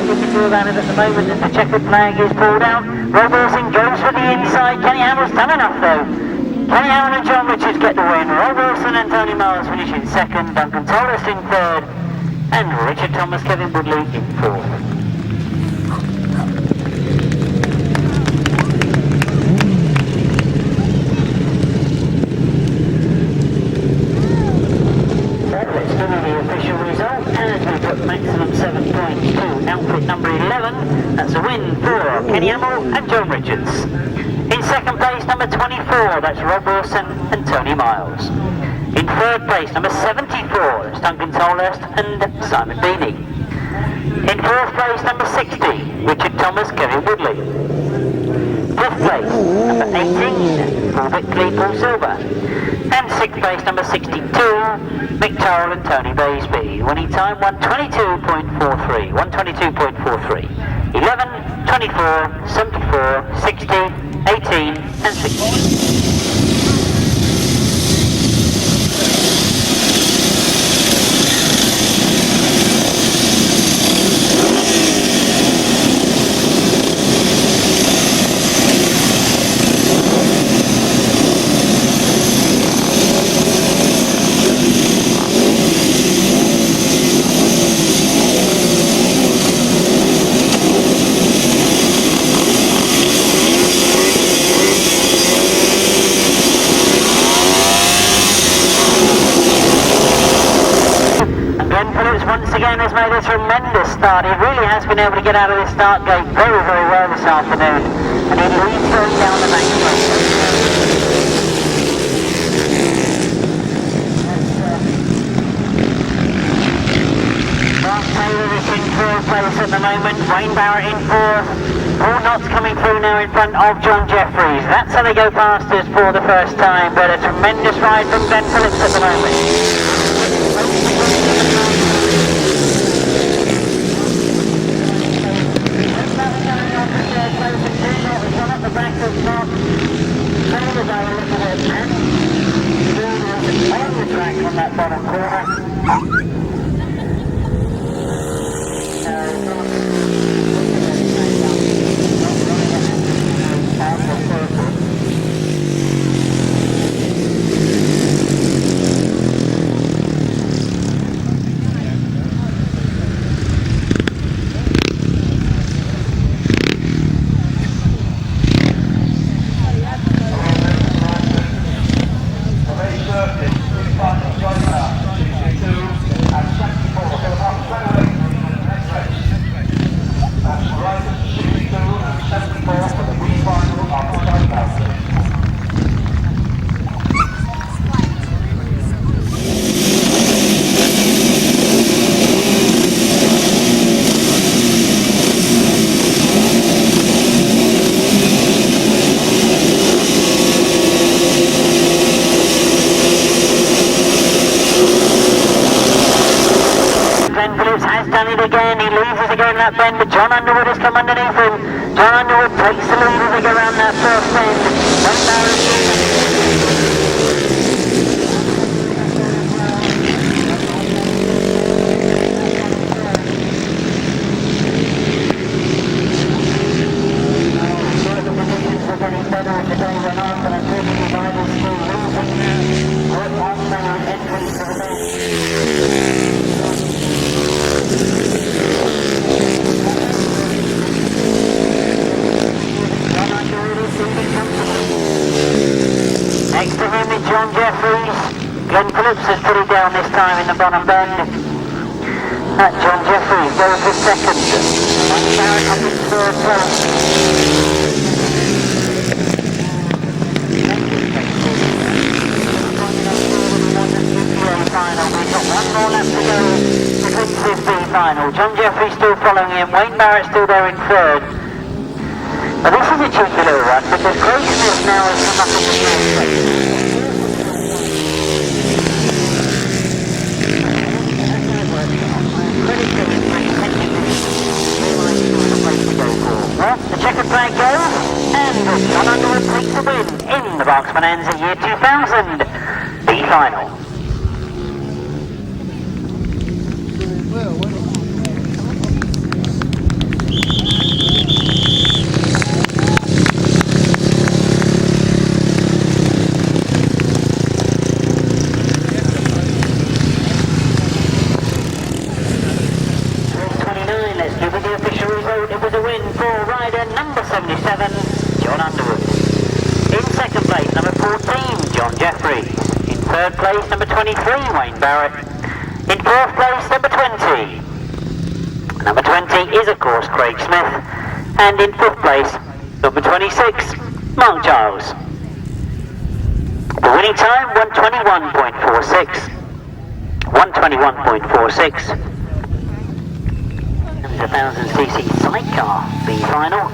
We can do about it at the moment as the checkered flag is pulled out. Rob Wilson goes for the inside. Kenny Hamill's done enough though. Kenny Hamill and John Richards get the win. Rob Wilson and Tony Miles finish in second. Duncan Tolles in third. And Richard Thomas, Kevin Woodley in fourth. Let's do the official result as we put maximum 7 points to outfit Eddie Hamill and John Richards. In second place, number 24, that's Rob Wilson and Tony Miles. In third place, number 74, that's Duncan Tolhurst and Simon Beanie. In fourth place, number 60, Richard Thomas, Kevin Woodley. Fifth place, number 18, Paul Bickley, Paul Silver. And sixth place, number 62, Mick Tyrrell and Tony Baisby. Winning time 122.43, 122.43. 11, 24, 74, 60, 18 and 16. Once again has made a tremendous start. He really has been able to get out of this start gate very, very well this afternoon. And he leads going down the main straight. Mark Taylor is in third place at the moment. Wayne Barrett in fourth. Paul Knott's coming through now in front of John Jeffries. That's how they go past us for the first time. But a tremendous ride from Ben Phillips at the moment. The back of Mark Taylor by a little bit, man. On the track on that bottom corner. Again, he loses again that bend, but John Underwood has come underneath him. John Underwood takes the lead as they go around that first bend. Next to him is John Jeffries. Glenn Phillips has put it down this time in the bottom bend. That John Jeffries goes for second. One Barrett up in third place. Final. We've got one more lap to go to Princess B final. John Jeffries still following him. Wayne Barrett still there in third. But this is a cheeky little run because Craig Smith now has come up in the first place. Well, the checkered flag goes, and John Underwood takes the win in the Berks Bonanza year 2000 B final. It was a win for rider number 77, John Underwood. In second place, number 14, John Jeffries. In third place, number 23, Wayne Barrett. In fourth place, number 20. Number 20 is, of course, Craig Smith. And in 5th place, number 26, Mark Giles. The winning time, 1:21.46. 1:21.46. And the 1000cc sidecar, the final.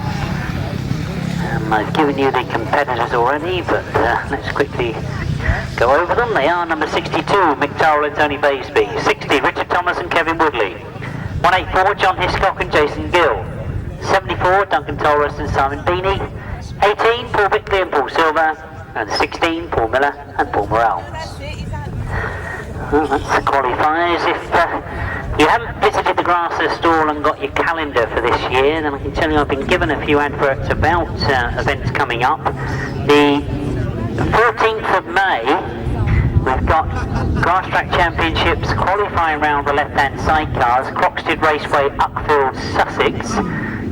I've given you the competitors already, but let's quickly go over them. They are number 62, Mick Towell and Tony Baisby. 60, Richard Thomas and Kevin Woodley. 184, John Hiscock and Jason Gill. 74, Duncan Tolras and Simon Beanie. 18, Paul Bickley and Paul Silver. And 16, Paul Miller and Paul Morrell. Well, that's the qualifiers. If you haven't visited the Grasser stall and got your calendar for this year, then I can tell you I've been given a few adverts about events coming up. The 14th of May, we've got Grasstrack Championships qualifying round the left-hand sidecars, Croxted Raceway, Uckfield, Sussex.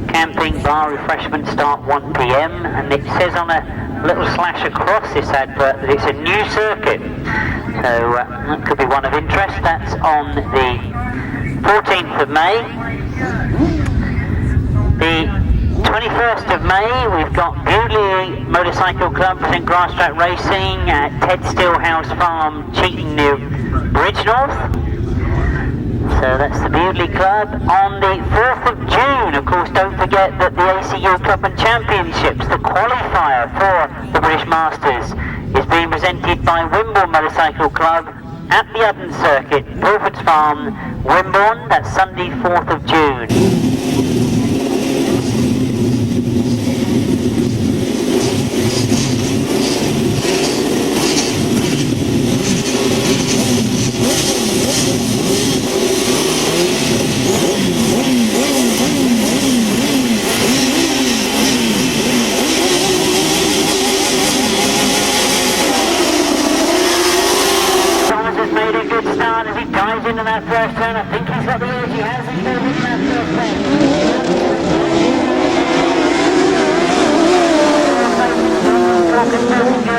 Camping, bar, refreshment start 1 PM, and it says on a little slash across this advert that it's a new circuit. So that could be one of interest. That's on the 14th of May. The 21st of May, we've got Bewdley Motorcycle Club present Grasstrack Racing at Ted Stillhouse Farm, Cheating near Bridgenorth. So that's the Bewdley Club. On the 4th of June, of course, don't forget that the ACU Cup and Championships, the qualifier for the British Masters, is being presented by Wimborne Motorcycle Club at the Udden Circuit, Pilford's Farm, Wimborne. That's Sunday, 4th of June. Into that first turn, I think he's got the edge, he has, he's going into that first turn.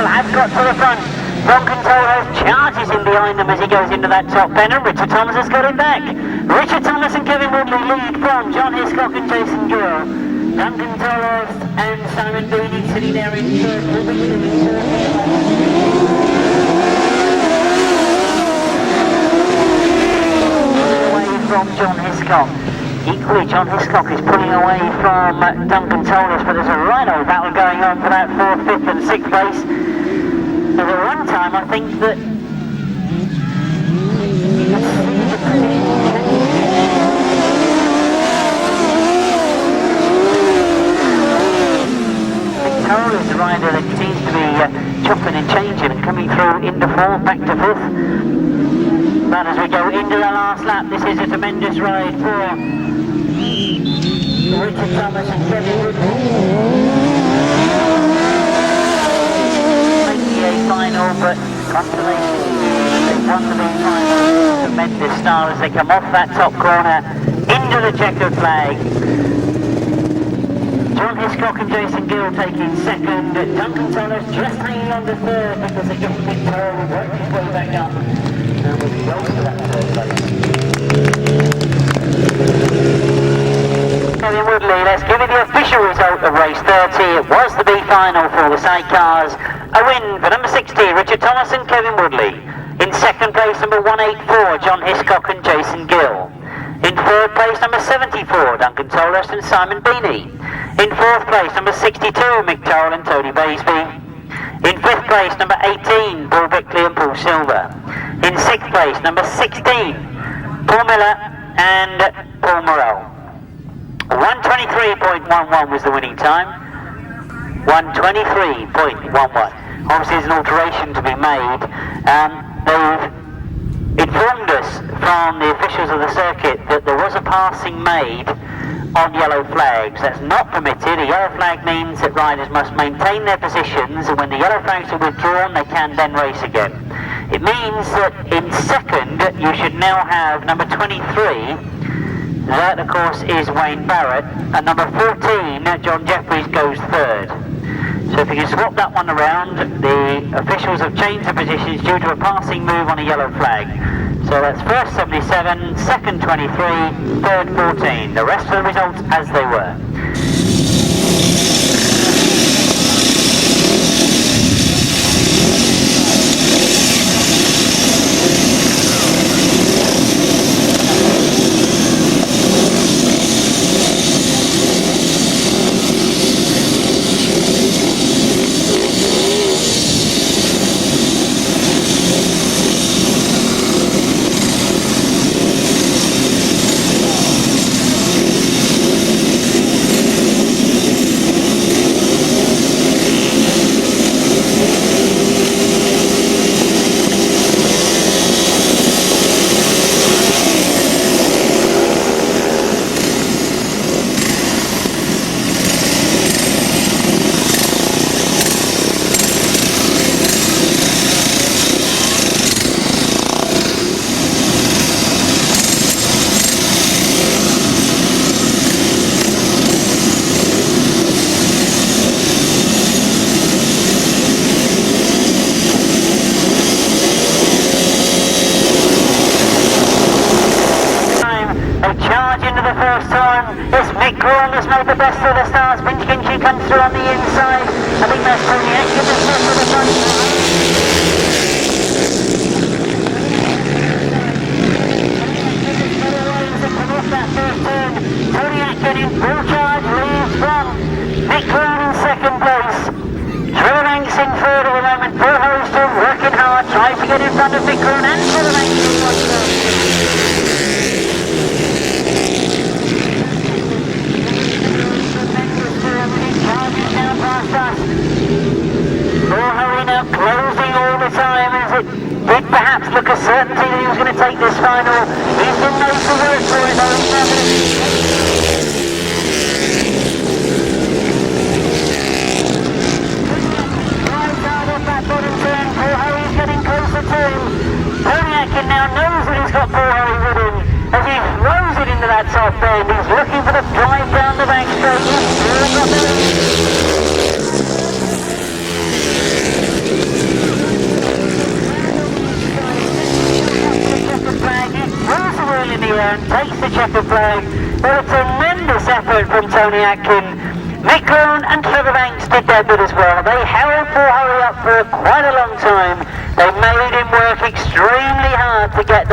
Has got to the front. Duncan Tolras charges in behind them as he goes into that top pen, and Richard Thomas has got him back. Richard Thomas and Kevin Woodley lead from John Hiscock and Jason Gill. Duncan Tolras and Simon Beanie sitting there in third. From John Hiscock. Equally, John Hiscock is pulling away from Duncan Tolras, but there's a right old battle going on for that 4th, 5th and 6th place. At the run time, I think that Tolras is the rider that seems to be chopping and changing and coming through into 4th, back to 5th. But as we go into the last lap, this is a tremendous ride for Richard Thomas and Kevin Woodley. Make the A final, but consolation, they won the B final. Tremendous style as they come off that top corner into the checkered flag. John Hiscock and Jason Gill taking second. Duncan Tolras just hanging on to third because they just been told worked his way back up. And we'll be going to that third place. Kevin Woodley, let's give you the official result of race 30. It was the B final for the sidecars. A win for number 60, Richard Thomas and Kevin Woodley. In second place, number 184, John Hiscock and Jason Gill. In third place, number 74, Duncan Tolras and Simon Beanie. In fourth place, number 62, Mick Towell and Tony Baisby. In fifth place, number 18, Paul Bickley and Paul Silver. In sixth place, number 16, Paul Miller and Paul Morrell. 1:23.11 was the winning time. 1:23.11. Obviously there's an alteration to be made. They've informed us from the officials of the circuit that there was a passing made on yellow flags. That's not permitted. A yellow flag means that riders must maintain their positions, and when the yellow flags are withdrawn they can then race again. It means that in second you should now have number 23, that of course is Wayne Barrett, and number 14, John Jeffries, goes third. So if you can swap that one around, the officials have changed the positions due to a passing move on a yellow flag. So that's first 77, second 23, third 14. The rest of the results as they were.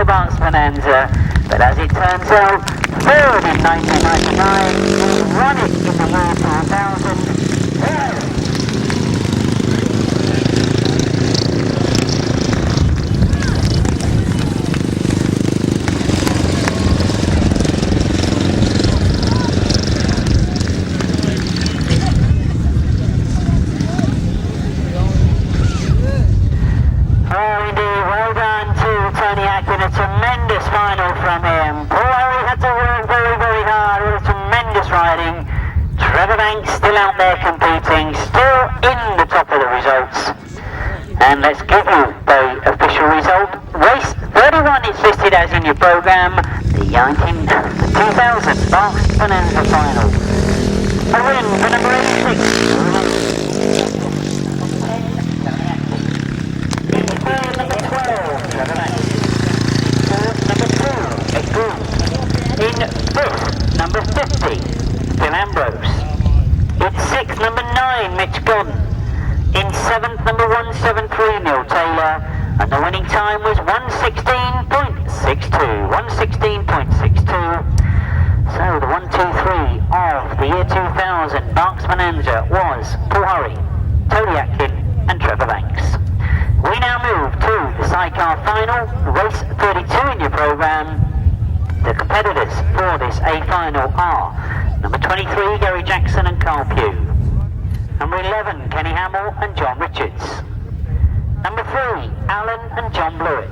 Berks Bonanza, but as it turns out, third in 1999, won it in the year 2000. Still out there competing, still in the top of the results. And let's give you the official result. Race 31 is listed as in your programme, the 2000 Berks Bonanza final. A win for number 86. Number 12, number 2, in 5th, number 50, Phil Ambrose. In 6th, number 9, Mitch Gunn. In 7th, number 173, Neil Taylor. And the winning time was 116.62. 116.62. So the 1, 2, 3 of the year 2000 Berks Bonanza was Paul Hurry, Tony Atkin and Trevor Banks. We now move to the sidecar final, race 32 in your programme. The competitors for this A final are number 23, Gary Jackson and Carl Pugh. Number 11, Kenny Hamill and John Richards. Number 3, Alan and John Blewett.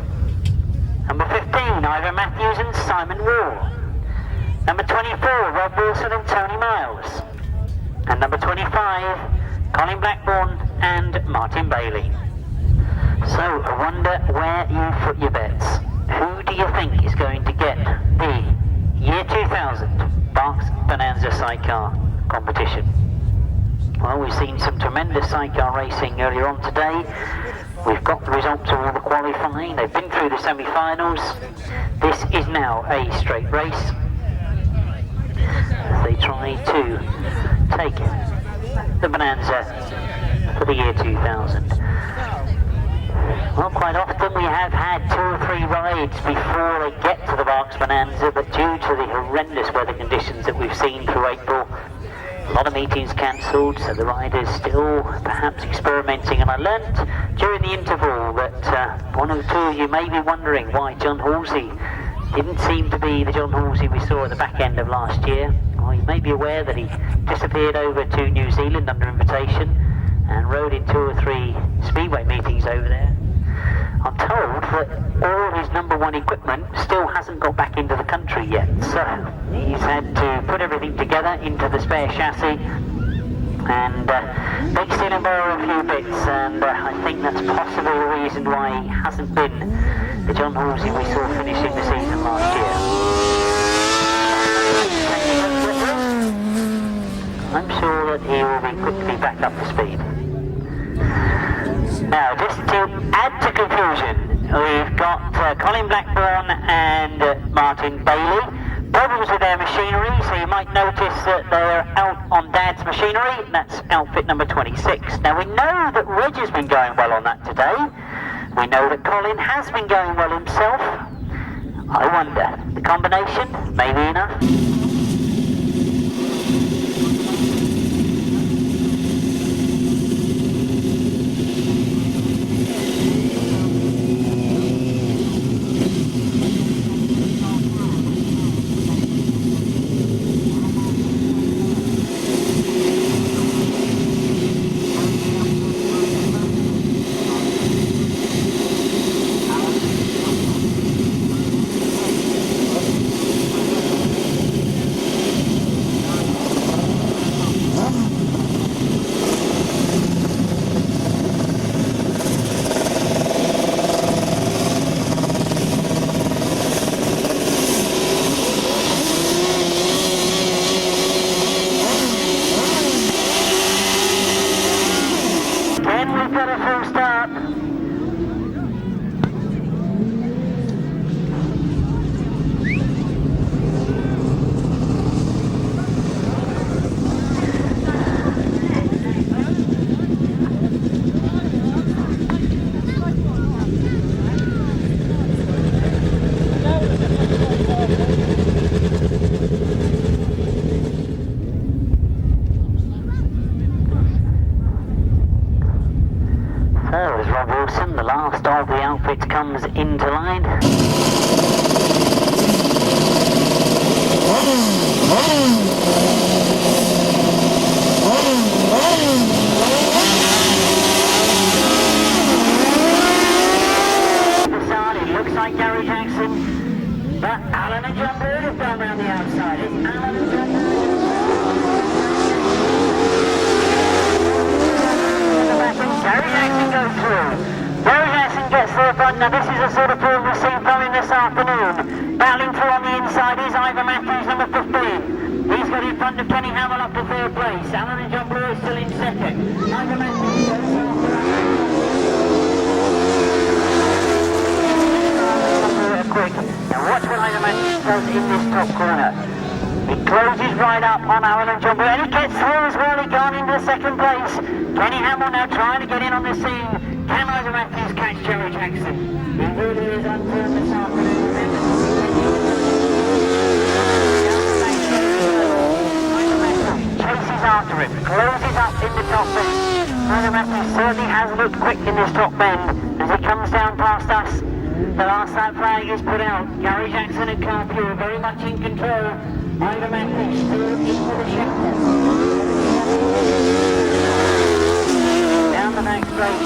Number 15, Ivan Matthews and Simon Wall. Number 24, Rob Wilson and Tony Miles. And number 25, Colin Blackburn and Martin Bailey. So, I wonder where you put your bets. Who do you think is going to get the year 2000 Berks Bonanza sidecar competition? Well, we've seen some tremendous sidecar racing earlier on today. We've got the results of all the qualifying. They've been through the semi-finals. This is now a straight race as they try to take the Bonanza for the year 2000. Well, quite often we have had 2 or 3 rides before they get to the Berks Bonanza, but due to the horrendous weather conditions that we've seen through April, a lot of meetings cancelled, so the riders still perhaps experimenting. And I learnt during the interval that one or two of you may be wondering why John Halsey didn't seem to be the John Halsey we saw at the back end of last year. Well, you may be aware that he disappeared over to New Zealand under invitation and rode in 2 or 3 speedway meetings over there. I'm told that all his #1 equipment still hasn't got back into the country yet, so he's had to put everything together into the spare chassis and beg, steal and borrow a few bits, and I think that's possibly the reason why he hasn't been the John Halsey we saw finishing the season last year. I'm sure that he will be quickly back up to speed. Now, just to add to confusion, we've got Colin Blackburn and Martin Bailey. Problems with their machinery, so you might notice that they're out on Dad's machinery. That's outfit number 26. Now, we know that Reg has been going well on that today. We know that Colin has been going well himself. I wonder, the combination, maybe enough? The last of the outfits comes into line. It looks like Gary Jackson, but Alan and John Bird have gone around the outside. It's Alan and John Bird. Gary Jackson goes through. Gary Jackson gets to the front. Now this is a sort of form we've seen from him this afternoon. Battling through on the inside is Ivor Matthews, number 15. He's got in front of Kenny Hamill up to 3rd place. Alan and John Blue are still in 2nd. Ivor Matthews goes quick. Now watch what Ivor Matthews does in this top corner. He closes right up on Alan and John Blue, and he gets through as well. He gone into 2nd place. Kenny Hamill now trying to get in on the scene. Can Ivor Matthews catch Jerry Jackson? He really is unfirm this afternoon. Chases after him, closes up in the top bend. Ivor Matthews certainly has looked quick in this top bend as he comes down past us. The last that flag is put out. Gary Jackson and Carpure are very much in control. Ivor Matthews still into the shelter. Down the next straight.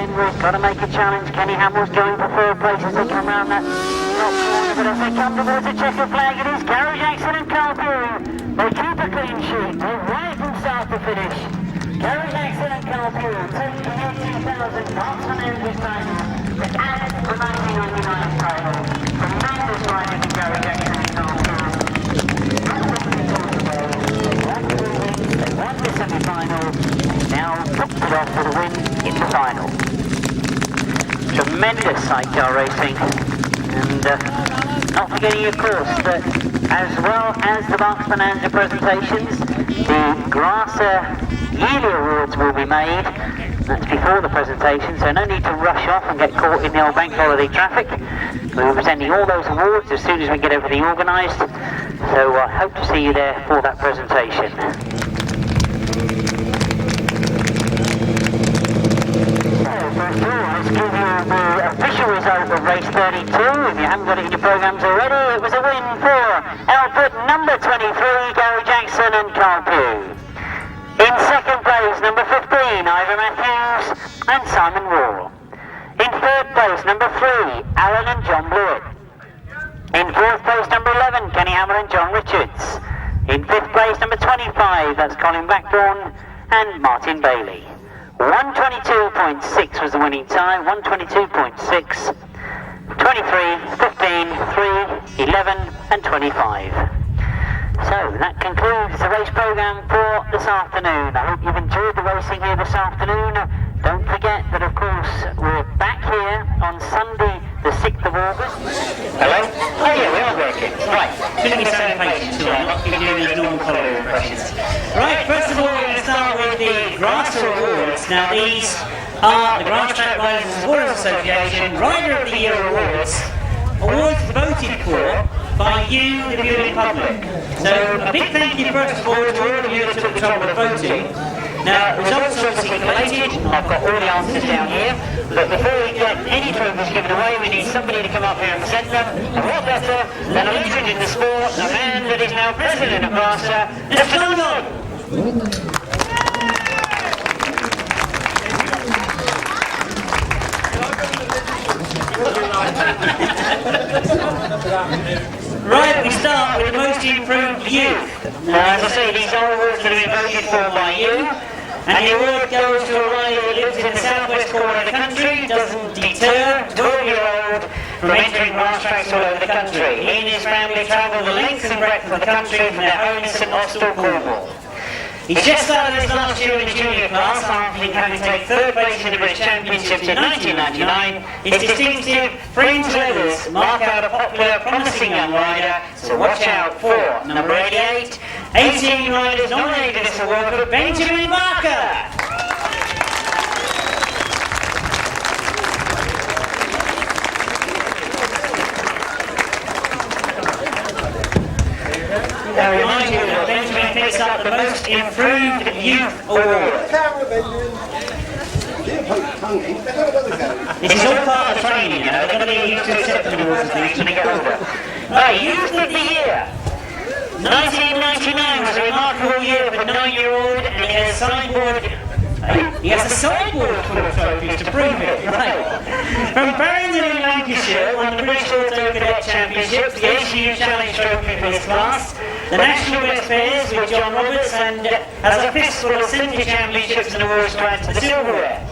We've got to make a challenge. Kenny Hamill's going for 3rd place as they come round that top corner, but as they come towards the checkered flag, it is Gary Jackson and Carl Bury. They keep a clean sheet. They're right from start to finish. Gary Jackson and Carl Bury taking the year 2000 Berks Bonanza title, the added remaining 99th title. Tremendous riding to Gary Jackson and Carl Bury. They won the semi-final. Now topped it off with a win in the final. Tremendous sidecar racing, and not forgetting of course that as well as the Berks Bonanza presentations, the Grasser yearly awards will be made. That's before the presentation, so no need to rush off and get caught in the old bank holiday traffic. We'll be presenting all those awards as soon as we get everything organised, so I hope to see you there for that presentation. First of all, let's give you the official result of race 32. If you haven't got it in your programmes already, it was a win for output number 23, Gary Jackson and Carl Pugh. In second place, number 15, Ivor Matthews and Simon Wall. In third place, number 3, Alan and John Blewett. In fourth place, number 11, Kenny Hammer and John Richards. In fifth place, number 25, that's Colin Blackburn and Martin Bailey. 122.6 was the winning time, 122.6, 23, 15, 3, 11 and 25. So that concludes the race programme for this afternoon. I hope you've enjoyed the racing here this afternoon. Don't forget that of course we're back here on Sunday the 6th of August. Hello? Oh yeah, we are working. Right, shouldn't be so impatient tonight, not giving you these normal follower impressions. Right, first of all we're going to start with the Grasser Awards. Now these are the Grasstrack Riders Awards Association Rider of the Year Awards. Awards voted for by you, the viewing public. So a big thank you first of all to all of you that took the trouble of voting. Now, results are obviously collated. I've got all the answers down here. But before we get any trophies given away, we need somebody to come up here and present them. And what better than a legend in the sport, a man that is now president of Grasser, Mr. London! Right, we start with the most improved youth. As I say, these are awards that have been voted for by you. And the award goes to a rider that lives in the southwest corner of the country, doesn't deter 12-year-old from entering grass tracks all over the country. He and his family travel the length and breadth of the country from their home in St Austell, Cornwall. He's just started his last year in the junior class after having taken third place in the British Championships in 1999. His distinctive fringe leathers mark out a popular, promising young rider, so watch out for number 88. 18 riders nominated this award for Benjamin Barker. I remind you that Benjamin picks up the Most Improved Youth Award. This is all part of the training, you know, they're going to be used to accepting awards and things when they get older. Right, Youth of the Year. 1999 was a remarkable year for a 9-year-old, and he has a sideboard. He has a sideboard full of trophies to prove it, right? From Barrington in Lancashire, won the British Auto Cadet Championships, the ACU Challenge Trophy for his class, the National West Fairs with John Roberts, and has a fistful of Centre Championships and awards to add to the silverware.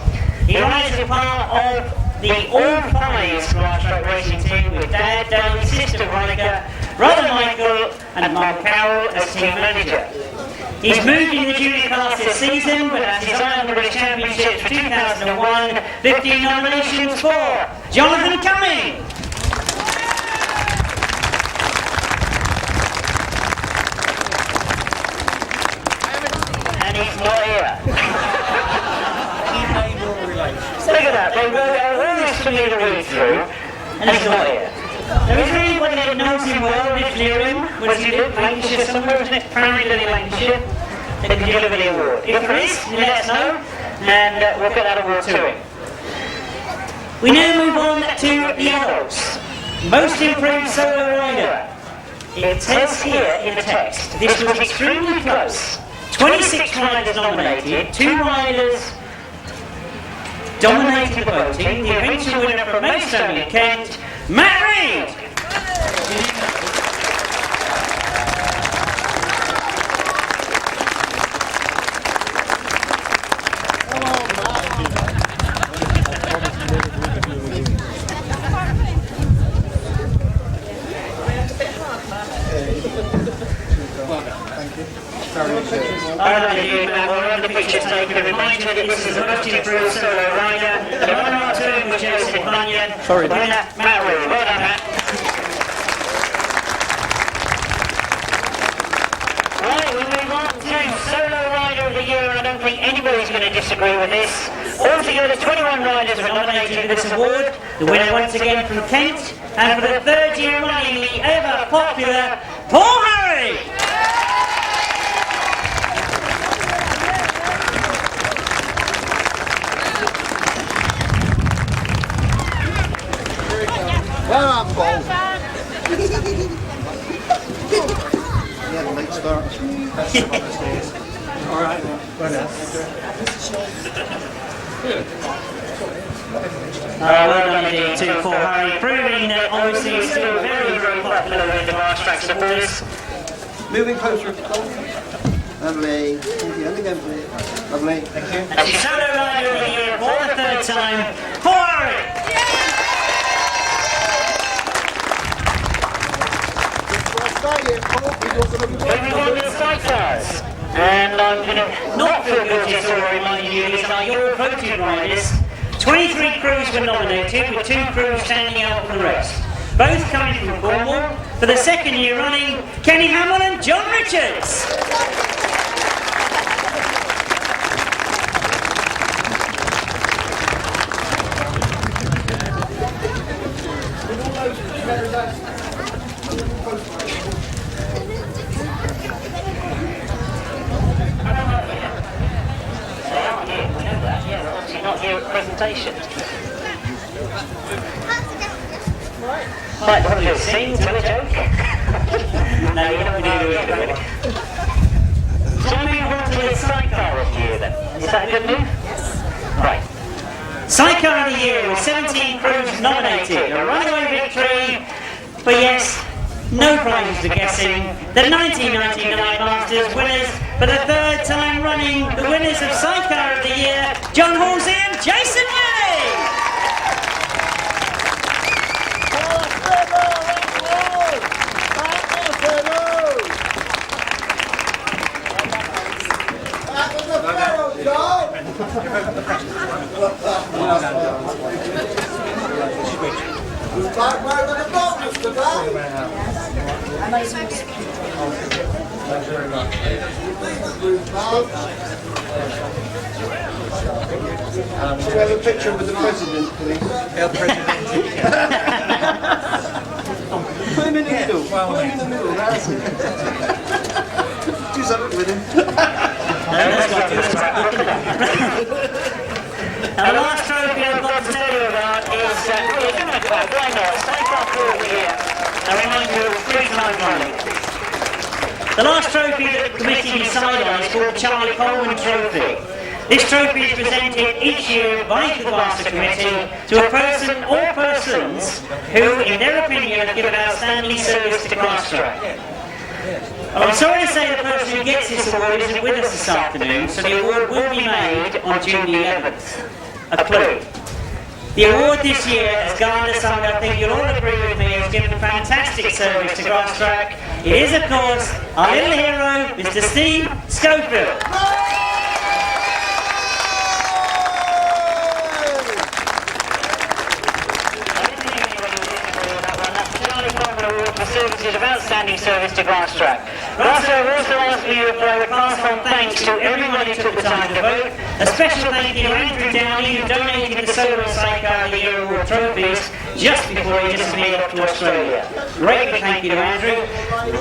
He rides as part of the All Fives Grasstrack racing team with Dad, Dale, sister Veronica, brother Michael, and Mark Carroll as team manager. He's moved in the junior class this season, but has his eye on the British Championships for 2001, 15 nominations for Jonathan Cumming. And he's not here. Look at that, they wrote out all this for me to read through, and he's not here. There isn't anybody that knows him well, lives near him. Where does he live? Lancashire somewhere, isn't it? Apparently in Lancashire. That can deliver the award. If there is, you let us know, and we'll get that award to him. We now move on to the adults. Most Improved Solo Rider. It says here in the text, this was extremely close. 26 riders nominated, 2 riders dominated the voting. The eventual winner from Maidstone in Kent, Matt Reid! We'll run the pictures taken. A reminder that this is the Most Improved Solo Rider. The runner-up to him was Joseph Bunyan. Winner, Matt Reid. Well done, Matt. disagree with this. Altogether, 21 riders were nominated for this award. The winner once again from Kent, and for the third year running, the ever popular Paul Harry. Well, I'm Paul. Yeah, the late start. All right. Well done indeed to Paul Harry, proving that obviously he's still very, very popular with the GrasstrackSPORT supporters. Moving closer. Lovely. Thank you. Lovely. Thank you. That's your solo rider of the year for the third time, Paul Harry. Moving on to the sidecars. And I'm going to not feel guilty at all reminding you these are your voted riders. 23 crews were nominated, with 2 crews standing out from the rest. Both coming from Cornwall. For the second year running, Kenny Hamill and John Richards. Not here at the presentation. Right, what do you sing? Tell a joke? No, you're not going to do it. So we move on to the sidecar of the year then. Is that a good move? Yes. Right. Sidecar of the year with 17 crews nominated. A runaway victory, but yes, no prizes for guessing. The 1999 Masters winners for the third time running, the winners of Sidecar of the Year, John Halsey and Jason May! Thanks very much. Can we have a picture with the President, please? Yeah, President. Put him in the middle. Put him in the middle. Do something with him. Now the last trophy I've got to tell you about is, why not, Sidecar Crew of the Year. I remind you, 3 times running. The last trophy that the committee decided on is called the Charlie Coleman Trophy. This trophy is presented each year by the Glasser Committee to a person or persons who, in their opinion, have given outstanding service to Grasstrack. I'm sorry to say the person who gets this award isn't with us this afternoon, so the award will be made on June the 11th. A clue. The award this year has garnered someone I think you'll all agree with me has given fantastic service to Grasstrack. It is, of course, our little hero, Mr. Steve Schofield. For services of outstanding service to Grasstrack. Grasstrack also asked me if I would pass on thanks to everyone who took the time to vote. A special thank you to Andrew Downey, who donated the Solo Sidecar of the Year Award trophies just before he disappeared off to Australia. Great thank you to Andrew.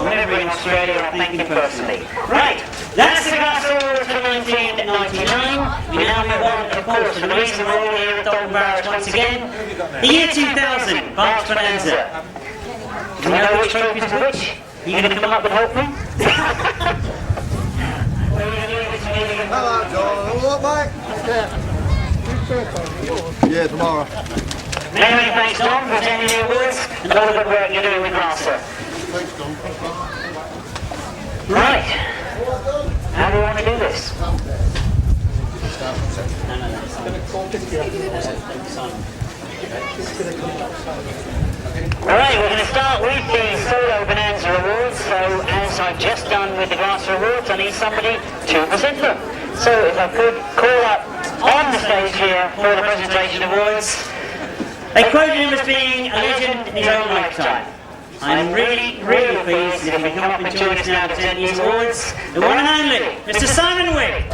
Whenever in Australia, I thank him personally. Right, that's the Glasser Awards for 1999. We now move on, of course, to the reason we're all here at Dalton Barracks once again. The year 2000, Berks Bonanza. Do you know which trophies to which? Are you going to come up and help me? Hello, John. What, mate? Yeah, tomorrow. Many thanks, Don, for attending the awards and all the good work you're doing with Glasser. Thanks, John. Right. How do we want to do this? Alright, we're going to start with the Solo Bonanza Awards. So, as I've just done with the Glasser Awards, I need somebody to present them. So, if I could call up on the stage here for the presentation awards. They quoted him as being a legend in his own lifetime. I'm really, really pleased if you can come up and join us now to present these awards. The one and only, Mr. Simon Wick.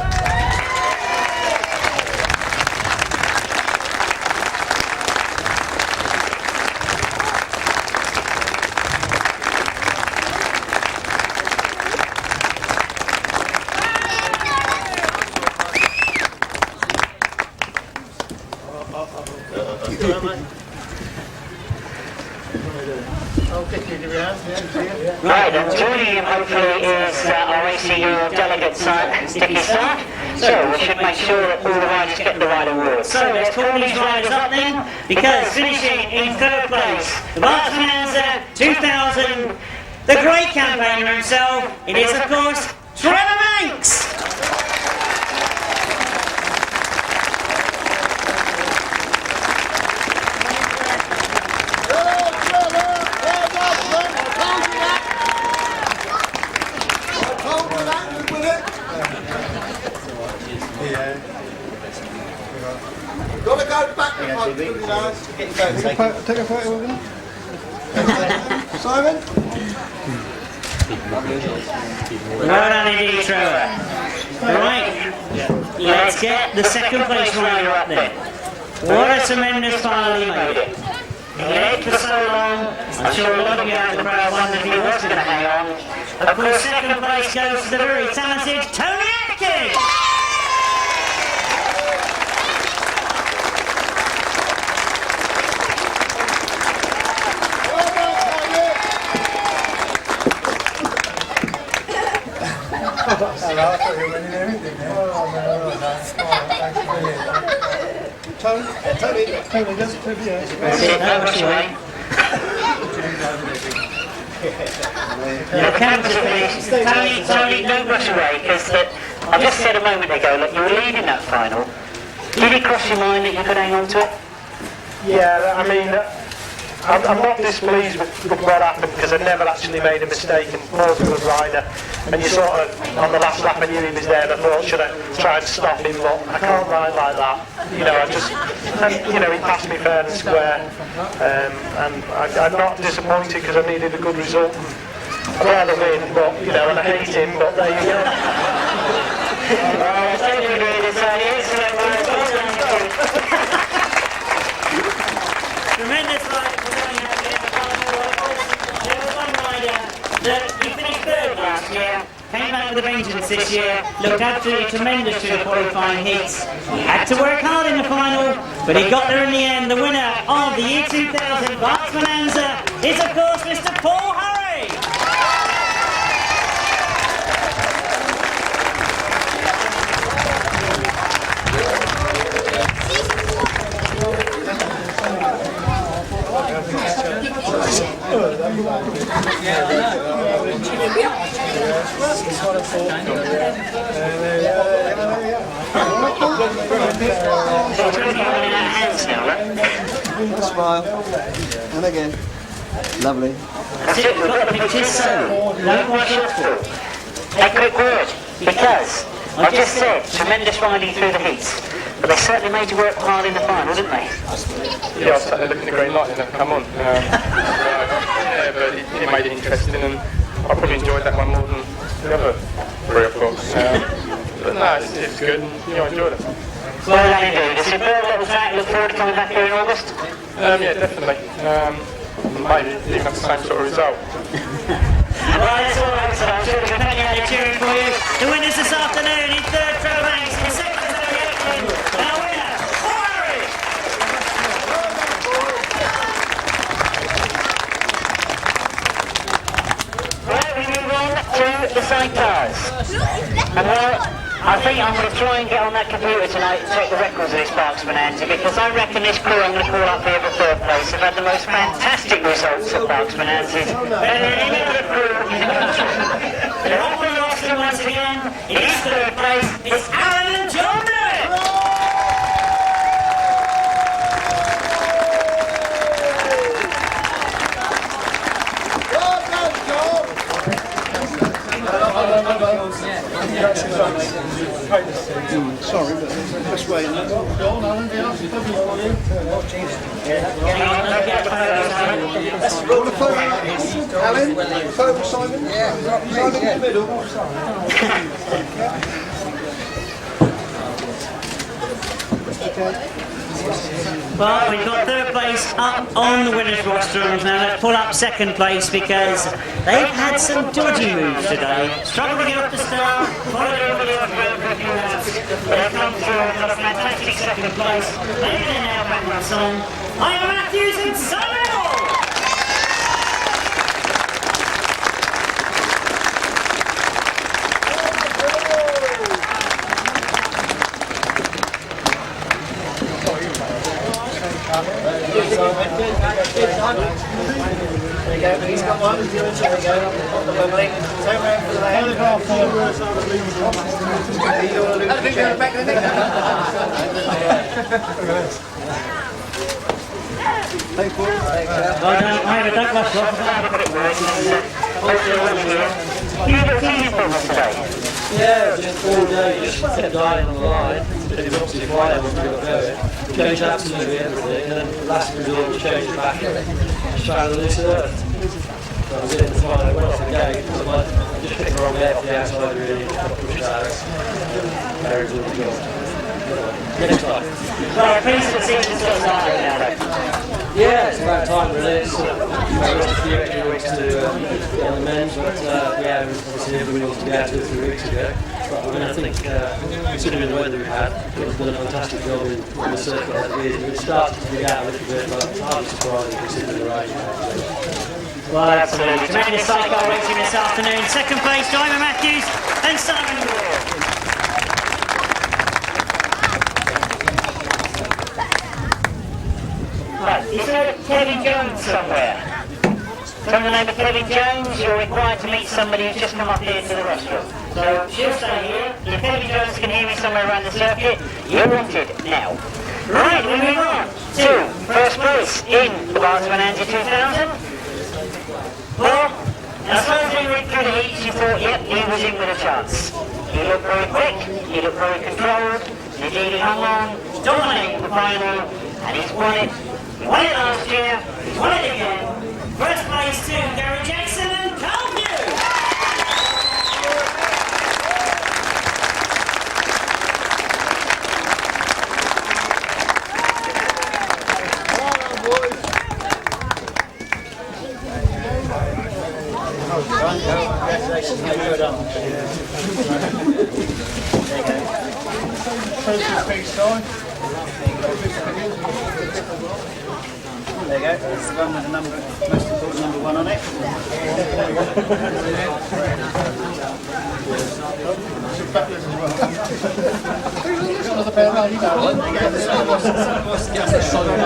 Right, and joining him hopefully is our AC Europe delegate, Sticky Stark. So we should make sure that all the riders get the right awards. So let's call these riders up then, because finishing in third place, the Berks Bonanza 2000, the great campaigner himself, it is of course Trevor Banks. Gotta go back to take a photo with him. Simon? Well done indeed, Trevor. Right, let's get the second place rider up there. What a tremendous final he made it. He led for so long, I'm sure a lot of you out in the crowd wondered if he was going to hang on. Of course, second place goes to the very talented Tony Atkins. Tony does it, The camera's finished. Tony, don't rush away, because I just said a moment ago, look, you were leading that final. Did it cross your mind that you could hang on to it? Yeah, I mean, I'm not displeased with what happened because I never actually made a mistake and Paul's a good rider. And you sort of, on the last lap I knew he was there and I thought, should I try and stop him? But I can't ride like that. You know, he passed me fair and square. And I'm not disappointed because I needed a good result. I'd rather win, but, and I hate him, but there you go. Well, I totally agree with this. Tremendous rider for going out there in the final. There was one rider that he finished third last year, came back with a vengeance this year, looked absolutely tremendous through the qualifying heats. He had to work hard in the final, but he got there in the end. The winner of the year 2000 Berks Bonanza is of course Mr. Paul Hurry. Smile. And again. Lovely. That's it, we've got the pictures, so don't rush off through. A quick word, because I just said tremendous riding through the heats, but they certainly made you work hard in the final, didn't they? Yeah, I was sat there looking at the green light and come on. Yeah, but it made it interesting and I probably enjoyed that one more than the other three, of course. But no, it's good and I enjoyed it. Well done indeed. It's a good little track. Look forward to coming back here in August. Yeah, definitely. Maybe even have the same sort of result. Right, that's all right, so I'm sure the company out there cheering for you. The winners this afternoon in third, Trevor Banks, in second, Tony Atkins, and our winner, Paul Hurry. Right, we move on to the sidecars. And well, I think I'm going to try and get on that computer tonight and check the records of this Berks Bonanza, because I reckon this crew I'm going to call up here for third place have had the most fantastic results at Berks Bonanzas, better than any other crew in the country. They're all on roster once again. It is third place. It's Alan and John Lewis. Sorry, but this way. Alan, photo for Simon? Yeah. Simon in the middle. Well, we've got third place up on the winners roster, and now let's pull up second place because they've had some dodgy moves today. Struggled to get off the start, followed everybody else around for a few laps. They've come through and got a fantastic second place. Maybe they're now back on song. I am Matthews and Simon Hall! go, he's got one. There you go, on the bubbly. Turn around for the left. You don't want to lose the chair. Thanks, Paul. Well done, Ira, don't rush off. Yeah, just all day, just kept dying on the line. It was obviously Friday when we got going. Changed absolutely everything, and then last resort we changed it back and found the loose earth. So I was in the final, I went off the gate, because I just picked the wrong bit off the outside really, got pushed out. Very good job. Next time. Well, please the season's got started now though. Yeah, it's about time really. It's just a few extra weeks to get on the men's, but yeah, obviously everybody wants to be out 2 or 3 weeks ago. But I mean, I think considering the weather we've had, we've done a fantastic job in the circuit as it is. It started to dig out a little bit, but it's hardly surprising considering the rain. Well, absolutely. Tremendous cycle racing this afternoon. Second place, Diamond Matthews and Simon Moore. Right, is there Kevin Jones somewhere? From the name of Kevin Jones, you're required to meet somebody who's just come up here to the restaurant. So she'll stay here. If Kevin Jones can hear me somewhere around the circuit, you're wanted now. Right, we move on to first place in the Berks Bonanza 2000. Well, as soon as we went through the heats, you thought, yep, he was in with a chance. He looked very quick, he looked very controlled, indeed he hung on, dominated the final, and he's won it. He won it last year, he's won it again. First place to Gary Jackson and Carl New. Congratulations, mate, well done. There you go, that's the one with the number, most important number 1 on it.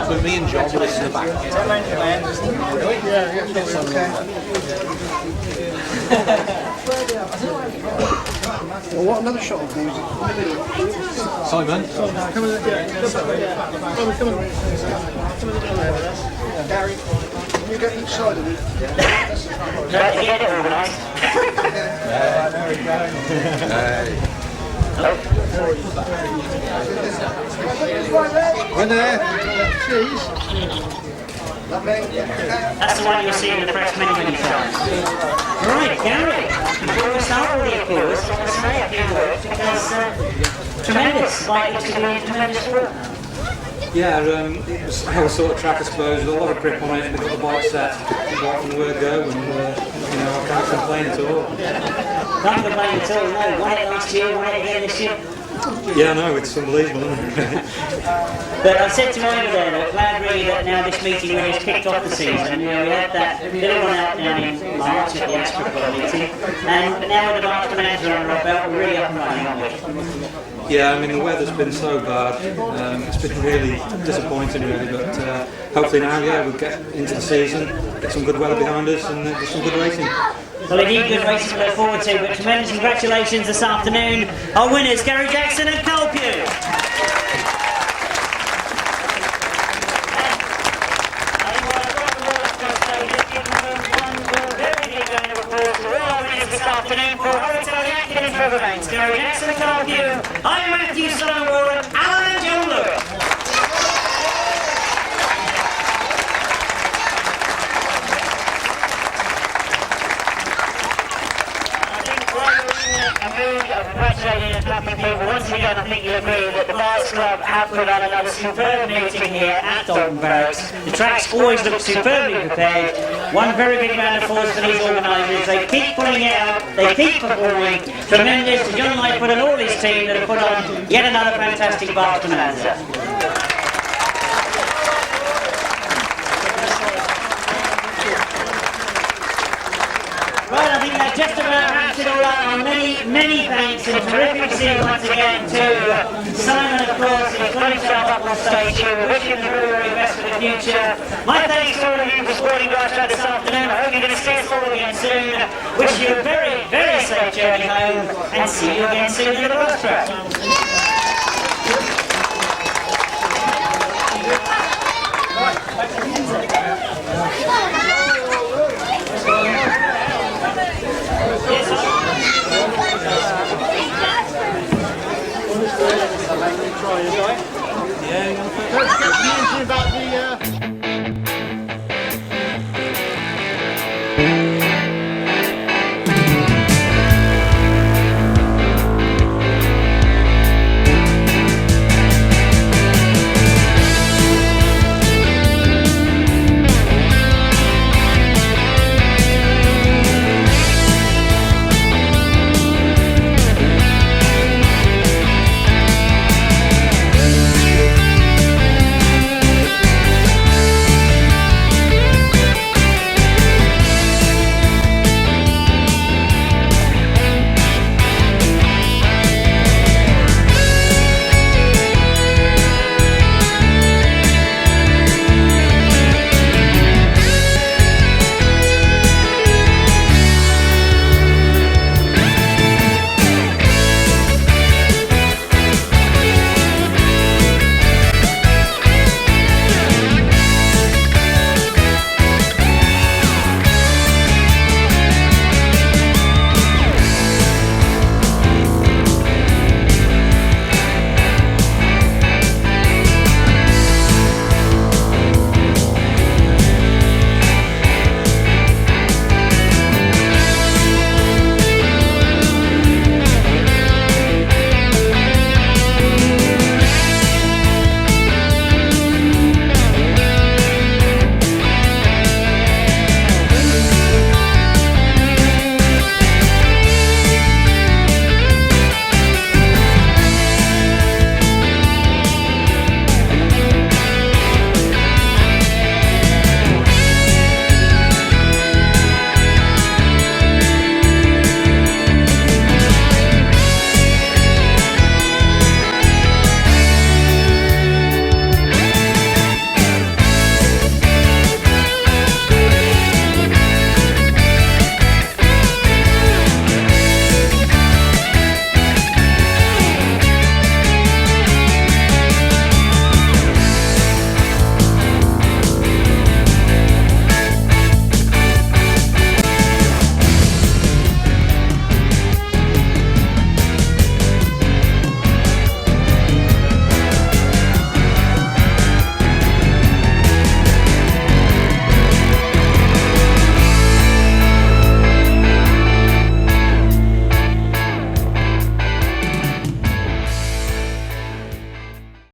With me and John, this is the back. Well, what another shot of these? Simon? Come on. Gary, can you get each side of it? Try to get it organised. There we go. When there? Cheese. Lovely. That's the one you'll see in the press many, many times. Right, Gary, before we start all the applause, I want to say a few words because tremendous, like it's going to be tremendous work. Yeah, it was a hell of a sort of track, I suppose, with a lot of grip on it, and they've got the bike set right from the word go, and you know, I can't complain at all. Can't complain at all, no. Won it last year, won it again this year. Yeah, no, it's unbelievable, isn't it? But I said to him over there that glad really that now this meeting really has kicked off the season. You know, we had that little one out down in March at the Asperger meeting, and now with the Berks Bonanza under our belt, we're really up and running, aren't we? Yeah, I mean, the weather's been so bad, it's been really disappointing really, but hopefully now, yeah, we'll get into the season, get some good weather behind us, and do some good racing. Well, indeed, good racing to look forward to, but tremendous congratulations this afternoon. Our winners, Gary Jackson and Carl Pugh. Gary Jackson and Carl Pugh. I'm Matthew Simon Warren, Alan and John Lewis. Congratulating and clapping people. Once again, I think you'll agree that the Berks Club have put on another superb meeting here at Dalton Berks. The tracks always look superbly prepared. One very big round of applause for these organisers. They keep putting it out, they keep performing. Tremendous. John Lightfoot and all his team that have put on yet another fantastic Berks Bonanza. Right, I think that just about wraps it all up. And many thanks and terrific seeing once again to Simon, of course, who's got himself up on stage here. We wish him the very, very best for the future. My thanks to all of you for supporting Grasstrack this afternoon. I hope see us all again soon. Wish you a very, very safe journey home, and see you again soon at the racetrack. About the